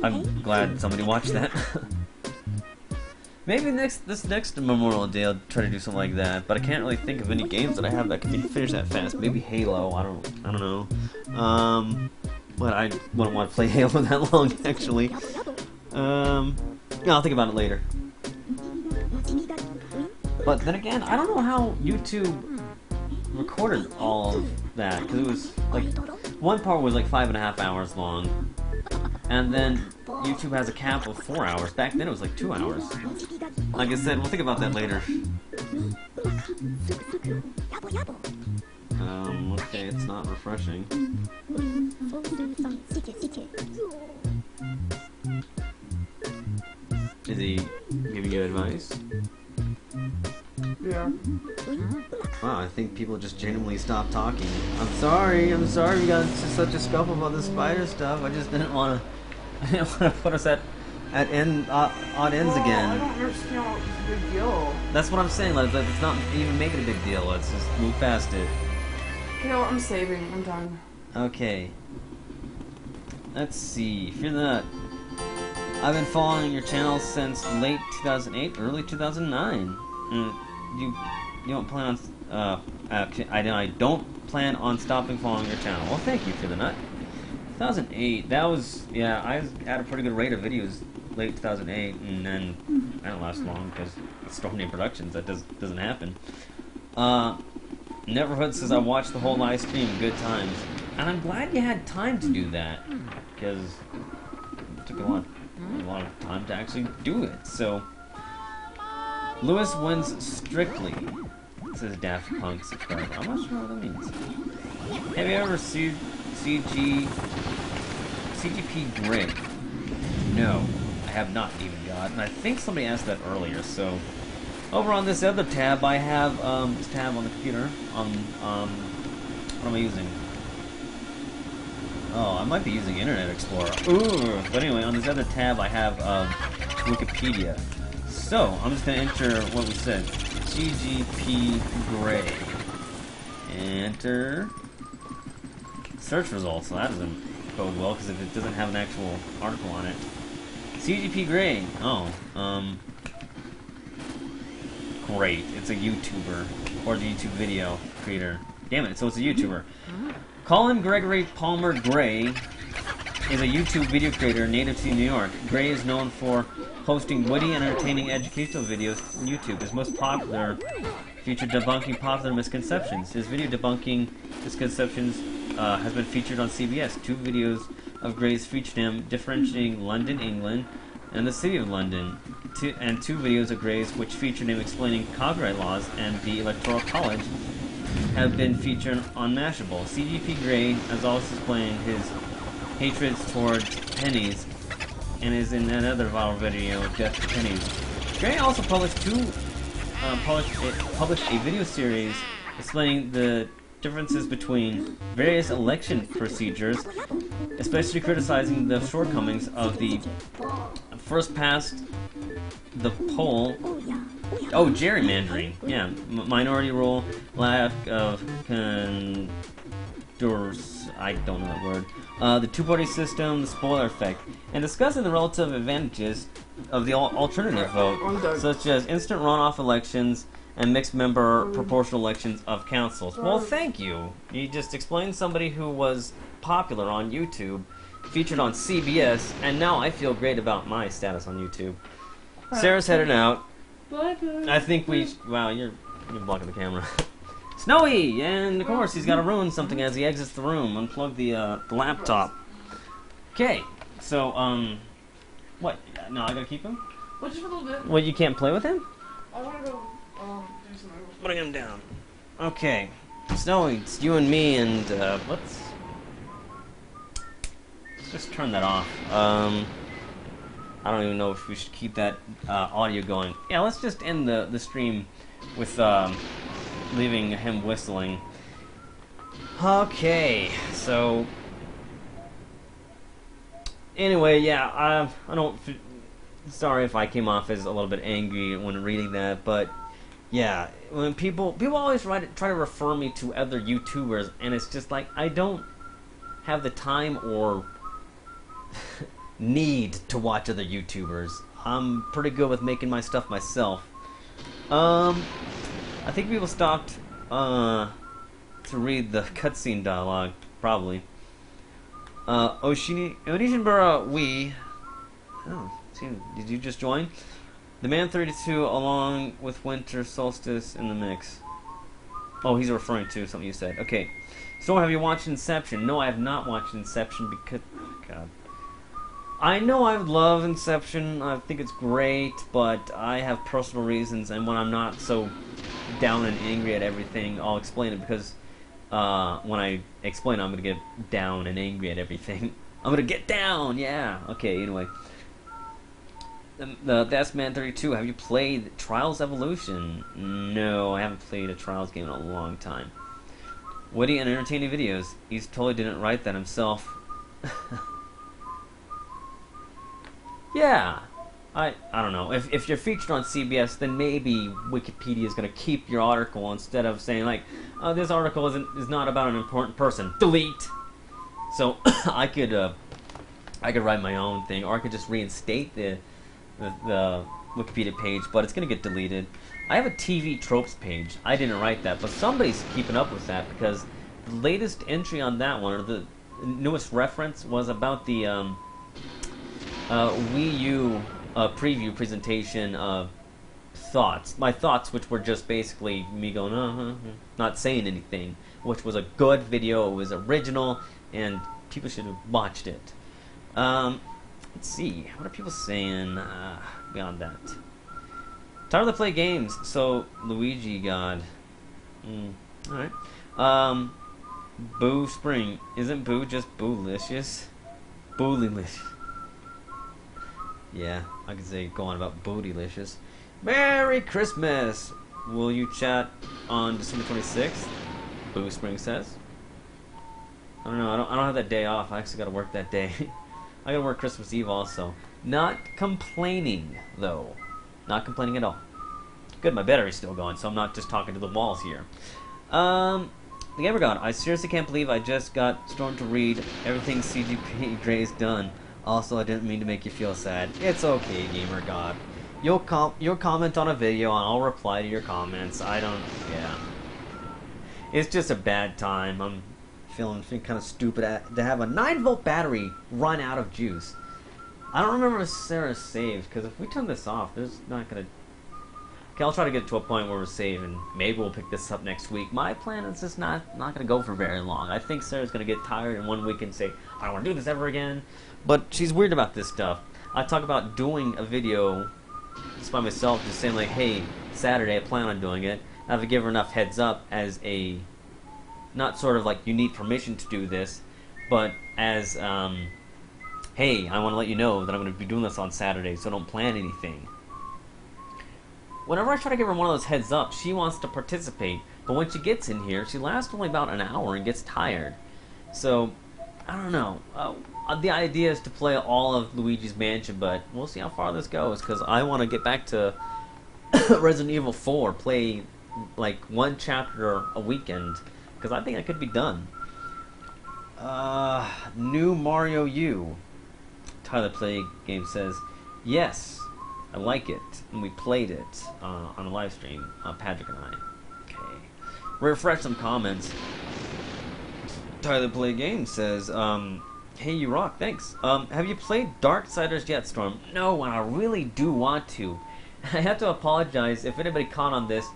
I'm glad somebody watched that. Maybe this next Memorial Day I'll try to do something like that, but I can't really think of any games that I have that can finish that fast. Maybe Halo, I don't know. But I wouldn't want to play Halo that long, actually. Yeah, I'll think about it later. But then again, I don't know how YouTube recorded all of that, because it was like, one part was like 5.5 hours long, and then YouTube has a cap of 4 hours. Back then it was like 2 hours. Like I said, we'll think about that later. Okay, it's not refreshing. Is he giving you advice? Yeah. Wow, I think people just genuinely stopped talking. I'm sorry we got into such a scuffle about the spider stuff. I just didn't want to put us at odd ends again. I don't understand what was the big deal. That's what I'm saying, let's not even make it a big deal. Let's just move past it. You know what, I'm saving. I'm done. Okay. Let's see. Fear the Nut. I've been following your channel since late 2008, early 2009. You don't plan on actually I don't plan on stopping following your channel. Well, thank you, Fear the Nut. 2008. That was, yeah, I had a pretty good rate of videos late 2008, and then I didn't last long because it's Storm Name Productions. That doesn't happen. Neverhood says, I watched the whole live stream, good times. And I'm glad you had time to do that, because it took a lot of time to actually do it. So, Lewis wins strictly, says Daft Punk subscriber. I'm not sure what that means. Have you ever seen CGP Grid? No, I have not even got, and I think somebody asked that earlier, so... Over on this other tab, I have this tab on the computer. What am I using? Oh, I might be using Internet Explorer. Ooh! But anyway, on this other tab, I have Wikipedia. So I'm just gonna enter what we said. CGP Gray. Enter. Search results. So that doesn't bode well because if it doesn't have an actual article on it. CGP Gray. Oh. Great, it's a YouTuber, or the YouTube video creator. Damn it, so it's a YouTuber. Colin Gregory Palmer Gray is a YouTube video creator native to New York. Gray is known for hosting witty and entertaining educational videos on YouTube. His most popular featured debunking popular misconceptions. His video debunking misconceptions has been featured on CBS. 2 videos of Gray's featured him differentiating London, England, and the City of London. 2 videos of Gray's which featured him explaining copyright laws and the Electoral College have been featured on Mashable. CGP Gray is also displaying his hatred towards pennies and is in another viral video, Death to Pennies. Gray also published a video series explaining the differences between various election procedures, especially criticizing the shortcomings of the first past the poll. Oh, gerrymandering. Yeah, minority rule, lack of I don't know that word. The two-party system, the spoiler effect, and discussing the relative advantages of the alternative vote, such as instant runoff elections and mixed member proportional elections of councils. Well, thank you. You just explained somebody who was popular on YouTube, featured on CBS, and now I feel great about my status on YouTube. Sarah's headed out. I think we... Wow, you're blocking the camera. Snowy! And, of course, he's got to ruin something as he exits the room. Unplug the laptop. Okay, so, what? No, I gotta keep him? Well, just for a little bit. Well, you can't play with him? I want to go, do something. Putting him down. Okay. Snowy, it's you and me, and, let's just turn that off. I don't even know if we should keep that, audio going. Yeah, let's just end the stream with, leaving him whistling. Okay, so... Anyway, yeah, I don't... Sorry if I came off as a little bit angry when reading that, but... Yeah, when people always try to refer me to other YouTubers, and it's just like, I don't have the time or need to watch other YouTubers. I'm pretty good with making my stuff myself. I think people stopped to read the cutscene dialogue, probably. Onishinbara we... Oh, did you just join? The Man 32 along with Winter Solstice in the mix. Oh, he's referring to something you said. Okay. So have you watched Inception? No, I have not watched Inception because... Oh, God. I know I love Inception. I think it's great, but I have personal reasons, and when I'm not so down and angry at everything, I'll explain it because when I explain it, I'm going to get down and angry at everything. I'm going to get down, yeah. Okay, anyway. That's Man 32. Have you played Trials Evolution? No, I haven't played a Trials game in a long time. Witty and entertaining videos. He totally didn't write that himself. Yeah. I don't know. If you're featured on CBS, then maybe Wikipedia is going to keep your article instead of saying, like, oh, this article is not about an important person. Delete! So, I could write my own thing, or I could just reinstate the Wikipedia page, but it's going to get deleted. I have a TV tropes page. I didn't write that, but somebody's keeping up with that because the latest entry on that one, or the newest reference, was about the Wii U preview presentation thoughts. My thoughts, which were just basically me going, not saying anything, which was a good video. It was original, and people should have watched it. Let's see, what are people saying beyond that? Tired to play games, so Luigi God. Alright. Boo Spring. Isn't Boo just Boolicious? Boolylicious. Yeah, I could say go on about Bootylicious. Merry Christmas! Will you chat on December 26th? Boo Spring says. I don't know, I don't have that day off. I actually gotta work that day. I gotta work Christmas Eve also. Not complaining, though. Not complaining at all. Good, my battery's still going, so I'm not just talking to the walls here. The Gamer God, I seriously can't believe I just got Storm to read everything CGP Gray's done. Also, I didn't mean to make you feel sad. It's okay, Gamer God. You'll comment on a video, and I'll reply to your comments. Yeah. It's just a bad time. I'm feeling kind of stupid to have a 9-volt battery run out of juice. I don't remember if Sarah's saved, because if we turn this off, there's not going to... Okay, I'll try to get to a point where we're saved, and maybe we'll pick this up next week. My plan is just not going to go for very long. I think Sarah's going to get tired in 1 week and say, I don't want to do this ever again. But she's weird about this stuff. I talk about doing a video just by myself, just saying like, hey, Saturday, I plan on doing it. I have to give her enough heads up as a... Not sort of like, you need permission to do this, but as, hey, I want to let you know that I'm going to be doing this on Saturday, so don't plan anything. Whenever I try to give her one of those heads up, she wants to participate, but when she gets in here, she lasts only about an hour and gets tired. So, I don't know. The idea is to play all of Luigi's Mansion, but we'll see how far this goes, because I want to get back to Resident Evil 4, play like one chapter a weekend, because I think I could be done. New Mario U. Tyler Play Game says, yes. I like it, and we played it on a live stream, Patrick and I. Okay. Refresh some comments. Tyler Play Games says, hey, you rock, thanks. Have you played Darksiders yet, Storm? No, and I really do want to. I have to apologize if anybody caught on this.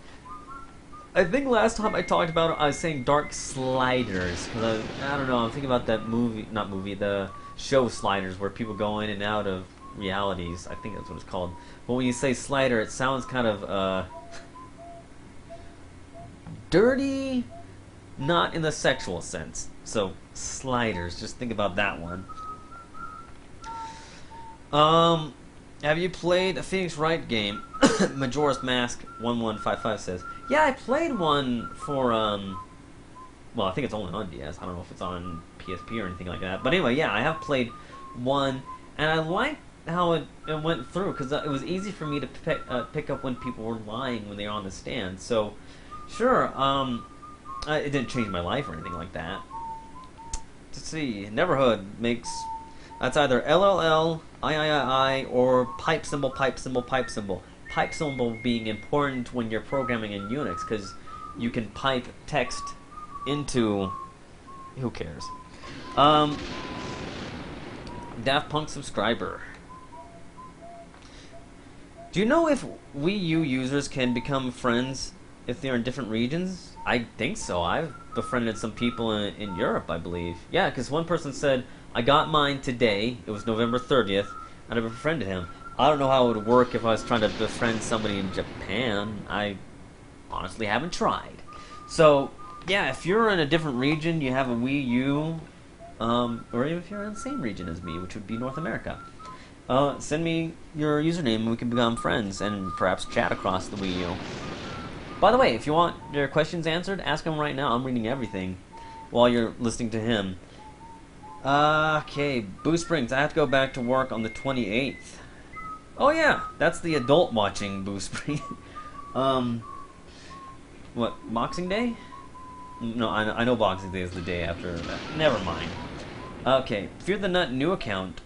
I think last time I talked about it, I was saying Dark Sliders, because I don't know, I'm thinking about that movie, not movie, the show Sliders, where people go in and out of realities. I think that's what it's called. But when you say slider, it sounds kind of, dirty, not in the sexual sense. So, sliders, just think about that one. Have you played a Phoenix Wright game? Majora's Mask 1155 says, yeah, I played one for, well, I think it's only on DS. I don't know if it's on PSP or anything like that. But anyway, yeah, I have played one, and I liked how it went through, because it was easy for me to pick up when people were lying when they were on the stand. So, sure, it didn't change my life or anything like that. Let's see, Neverhood makes, that's either LLL, III, or pipe symbol, pipe symbol, pipe symbol. Pipe symbol being important when you're programming in Unix, because you can pipe text into, who cares? Daft Punk subscriber. Do you know if Wii U users can become friends if they're in different regions? I think so. I've befriended some people in Europe, I believe. Yeah, because one person said, I got mine today. It was November 30th, and I befriended him. I don't know how it would work if I was trying to befriend somebody in Japan. I honestly haven't tried. So, yeah, if you're in a different region, you have a Wii U, or even if you're in the same region as me, which would be North America, send me your username and we can become friends and perhaps chat across the Wii U. By the way, if you want your questions answered, ask them right now. I'm reading everything while you're listening to him. Okay, Boo Springs. I have to go back to work on the 28th. Oh yeah, that's the adult watching Boo Springs. What, Boxing Day? No, I know Boxing Day is the day after that. Never mind. Okay, Fear the Nut new account.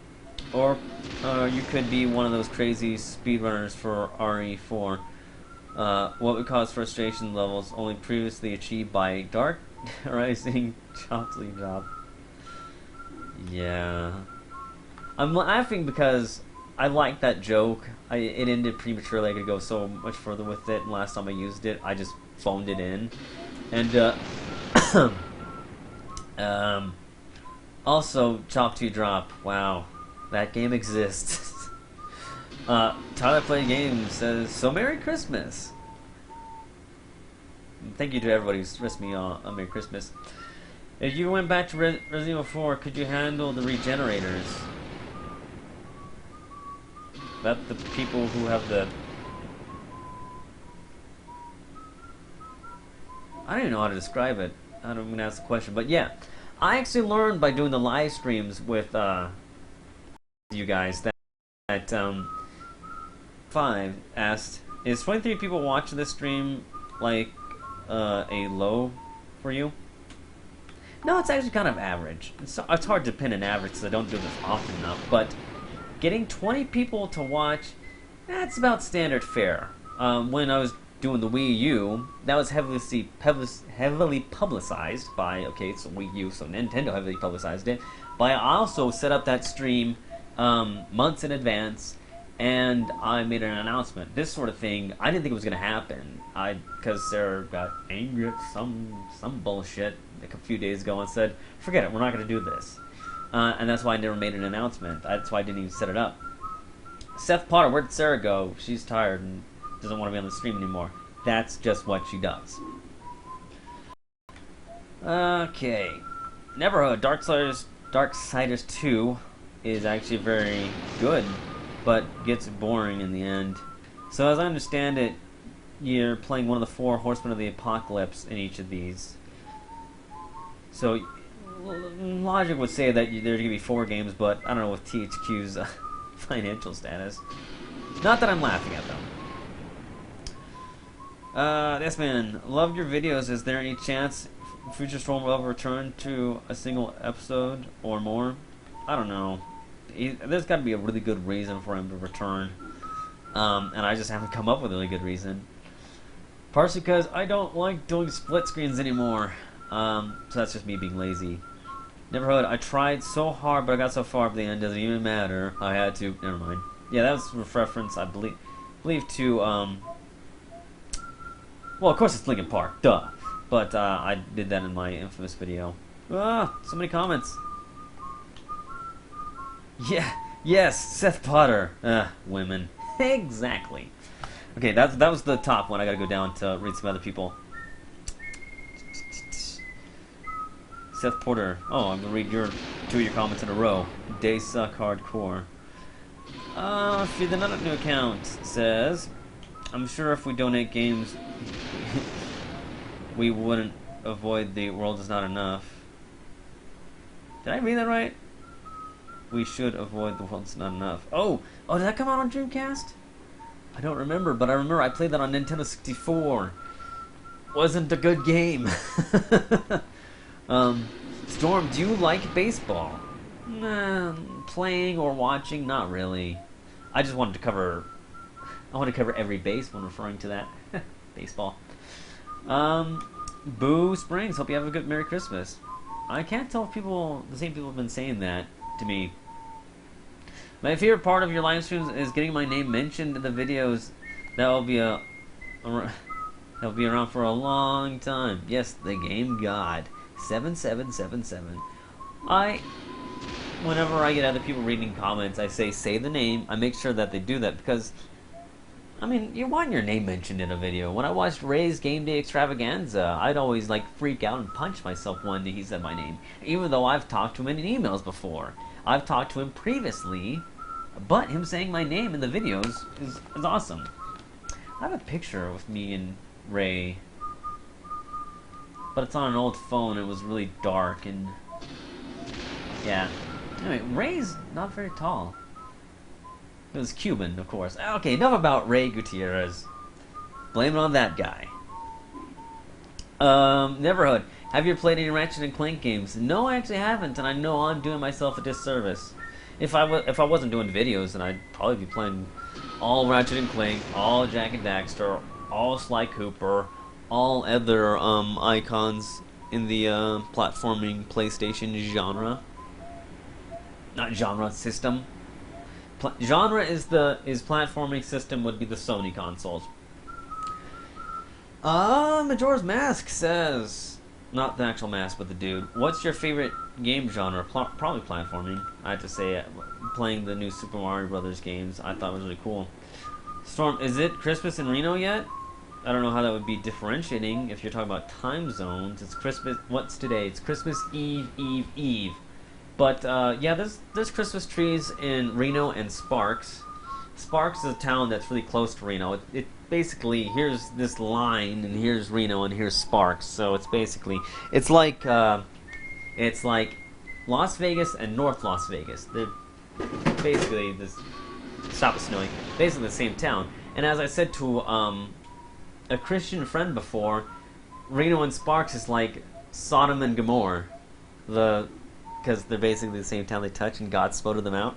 Or you could be one of those crazy speedrunners for RE4. What would cause frustration levels only previously achieved by Dark Rising Chopley Drop. Yeah. I'm laughing because I like that joke. It ended prematurely. I could go so much further with it, and last time I used it, I just phoned it in. And, also, Chop 2 Drop. Wow. That game exists. Tyler Play Games says, so Merry Christmas. Thank you to everybody who's wished me a Merry Christmas. If you went back to Resident Evil 4, could you handle the regenerators? That the people who have the... I don't even know how to describe it. I don't even ask the question, but yeah. I actually learned by doing the live streams with you guys that 5 asked, is 23 people watching this stream like a low for you? No, it's actually kind of average. It's hard to pin an average because I don't do this often enough, but getting 20 people to watch, that's about standard fare. When I was doing the Wii U, that was heavily publicized by, okay, so Wii U, so Nintendo heavily publicized it, but I also set up that stream months in advance, and I made an announcement. This sort of thing, I didn't think it was going to happen. Because Sarah got angry at some bullshit like a few days ago and said, forget it, we're not going to do this. And that's why I never made an announcement. That's why I didn't even set it up. Seth Potter, where'd Sarah go? She's tired and doesn't want to be on the stream anymore. That's just what she does. Okay. Neverhood, Darksiders 2 is actually very good, but gets boring in the end. So as I understand it, you're playing one of the 4 Horsemen of the Apocalypse in each of these. So logic would say that there's going to be 4 games, but I don't know with THQ's financial status. Not that I'm laughing at them. This man, loved your videos. Is there any chance Future Storm will ever return to a single episode or more? I don't know. There's got to be a really good reason for him to return. and I just haven't come up with a really good reason. Partially because I don't like doing split screens anymore. So that's just me being lazy. Never heard. I tried so hard, but I got so far, but the end doesn't even matter. I had to. Never mind. Yeah, that was with reference, I believe to. Well, of course it's Linkin Park, duh. But I did that in my infamous video. Ah, so many comments. Yeah, yes, Seth Potter. Women. Exactly. Okay, that was the top one. I gotta go down to read some other people. Seth Porter. Oh, I'm gonna read two of your comments in a row. Day suck hardcore. Feed the Nut new account says, I'm sure if we donate games, we wouldn't avoid the world is not enough. Did I read that right? We should avoid the world is not enough. Oh, did that come out on Dreamcast? I don't remember, but I remember I played that on Nintendo 64. Wasn't a good game. Storm, do you like baseball? Nah, playing or watching, not really. I just wanted to cover. I want to cover every base when referring to that. Baseball. Boo Springs, hope you have a good Merry Christmas. I can't tell if the same people have been saying that to me. My favorite part of your live streams is getting my name mentioned in the videos. That'll be around for a long time. Yes, the game god 7777. Whenever I get other people reading comments, I say the name. I make sure that they do that because, I mean, you want your name mentioned in a video. When I watched Ray's Game Day Extravaganza, I'd always freak out and punch myself when he said my name, even though I've talked to him in emails before. I've talked to him previously, but him saying my name in the videos is awesome. I have a picture with me and Ray, but it's on an old phone. It was really dark and yeah. Anyway, Ray's not very tall. It was Cuban, of course. Okay, enough about Ray Gutierrez. Blame it on that guy. Neverhood. Have you played any Ratchet and Clank games? No, I actually haven't, and I know I'm doing myself a disservice. If I wasn't doing videos, then I'd probably be playing all Ratchet and Clank, all Jak and Daxter, all Sly Cooper, all other icons in the platforming PlayStation genre. Not genre, system. Genre is platforming, system would be the Sony consoles. Majora's Mask says, not the actual mask, but the dude. What's your favorite game genre? Probably platforming. I have to say, playing the new Super Mario Brothers games, I thought was really cool. Storm, is it Christmas in Reno yet? I don't know how that would be differentiating if you're talking about time zones. It's Christmas. What's today? It's Christmas Eve. But yeah, there's Christmas trees in Reno and Sparks. Sparks is a town that's really close to Reno. It basically, here's this line, and here's Reno, and here's Sparks. So it's basically, it's like Las Vegas and North Las Vegas. They're basically this. Stop it snowing. Basically the same town. And as I said to a Christian friend before, Reno and Sparks is like Sodom and Gomorrah. Because they're basically the same town they touch, and God spotted them out.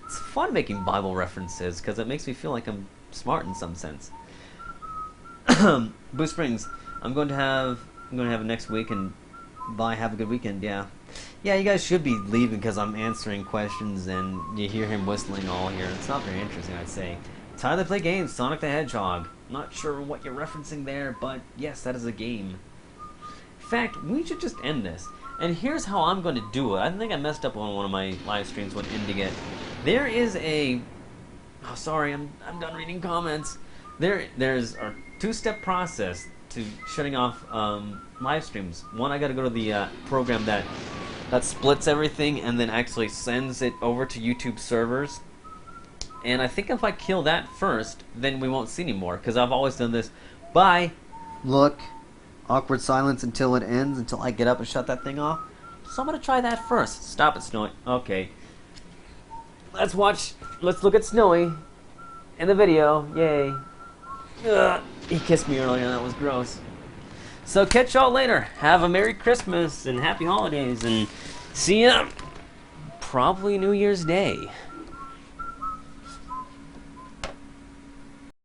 It's fun making Bible references because it makes me feel like I'm smart in some sense. Boo Springs, I'm going to have next week, and bye. Have a good weekend. Yeah, you guys should be leaving because I'm answering questions, and you hear him whistling all here. It's not very interesting, I'd say. It's how they play games. Sonic the Hedgehog. Not sure what you're referencing there, but yes, that is a game. In fact, we should just end this. And here's how I'm going to do it. I think I messed up on one of my live streams when ending it. There is a... Oh, sorry, I'm done reading comments. There's a two-step process to shutting off live streams. One, I got to go to the program that splits everything and then actually sends it over to YouTube servers. And I think if I kill that first, then we won't see anymore. Because I've always done this. Bye. Look. Awkward silence until it ends, until I get up and shut that thing off. So I'm going to try that first. Stop it, Snowy. Okay. Let's look at Snowy in the video. Yay. Ugh. He kissed me earlier, and that was gross. So catch y'all later. Have a Merry Christmas and Happy Holidays, and see ya probably New Year's Day.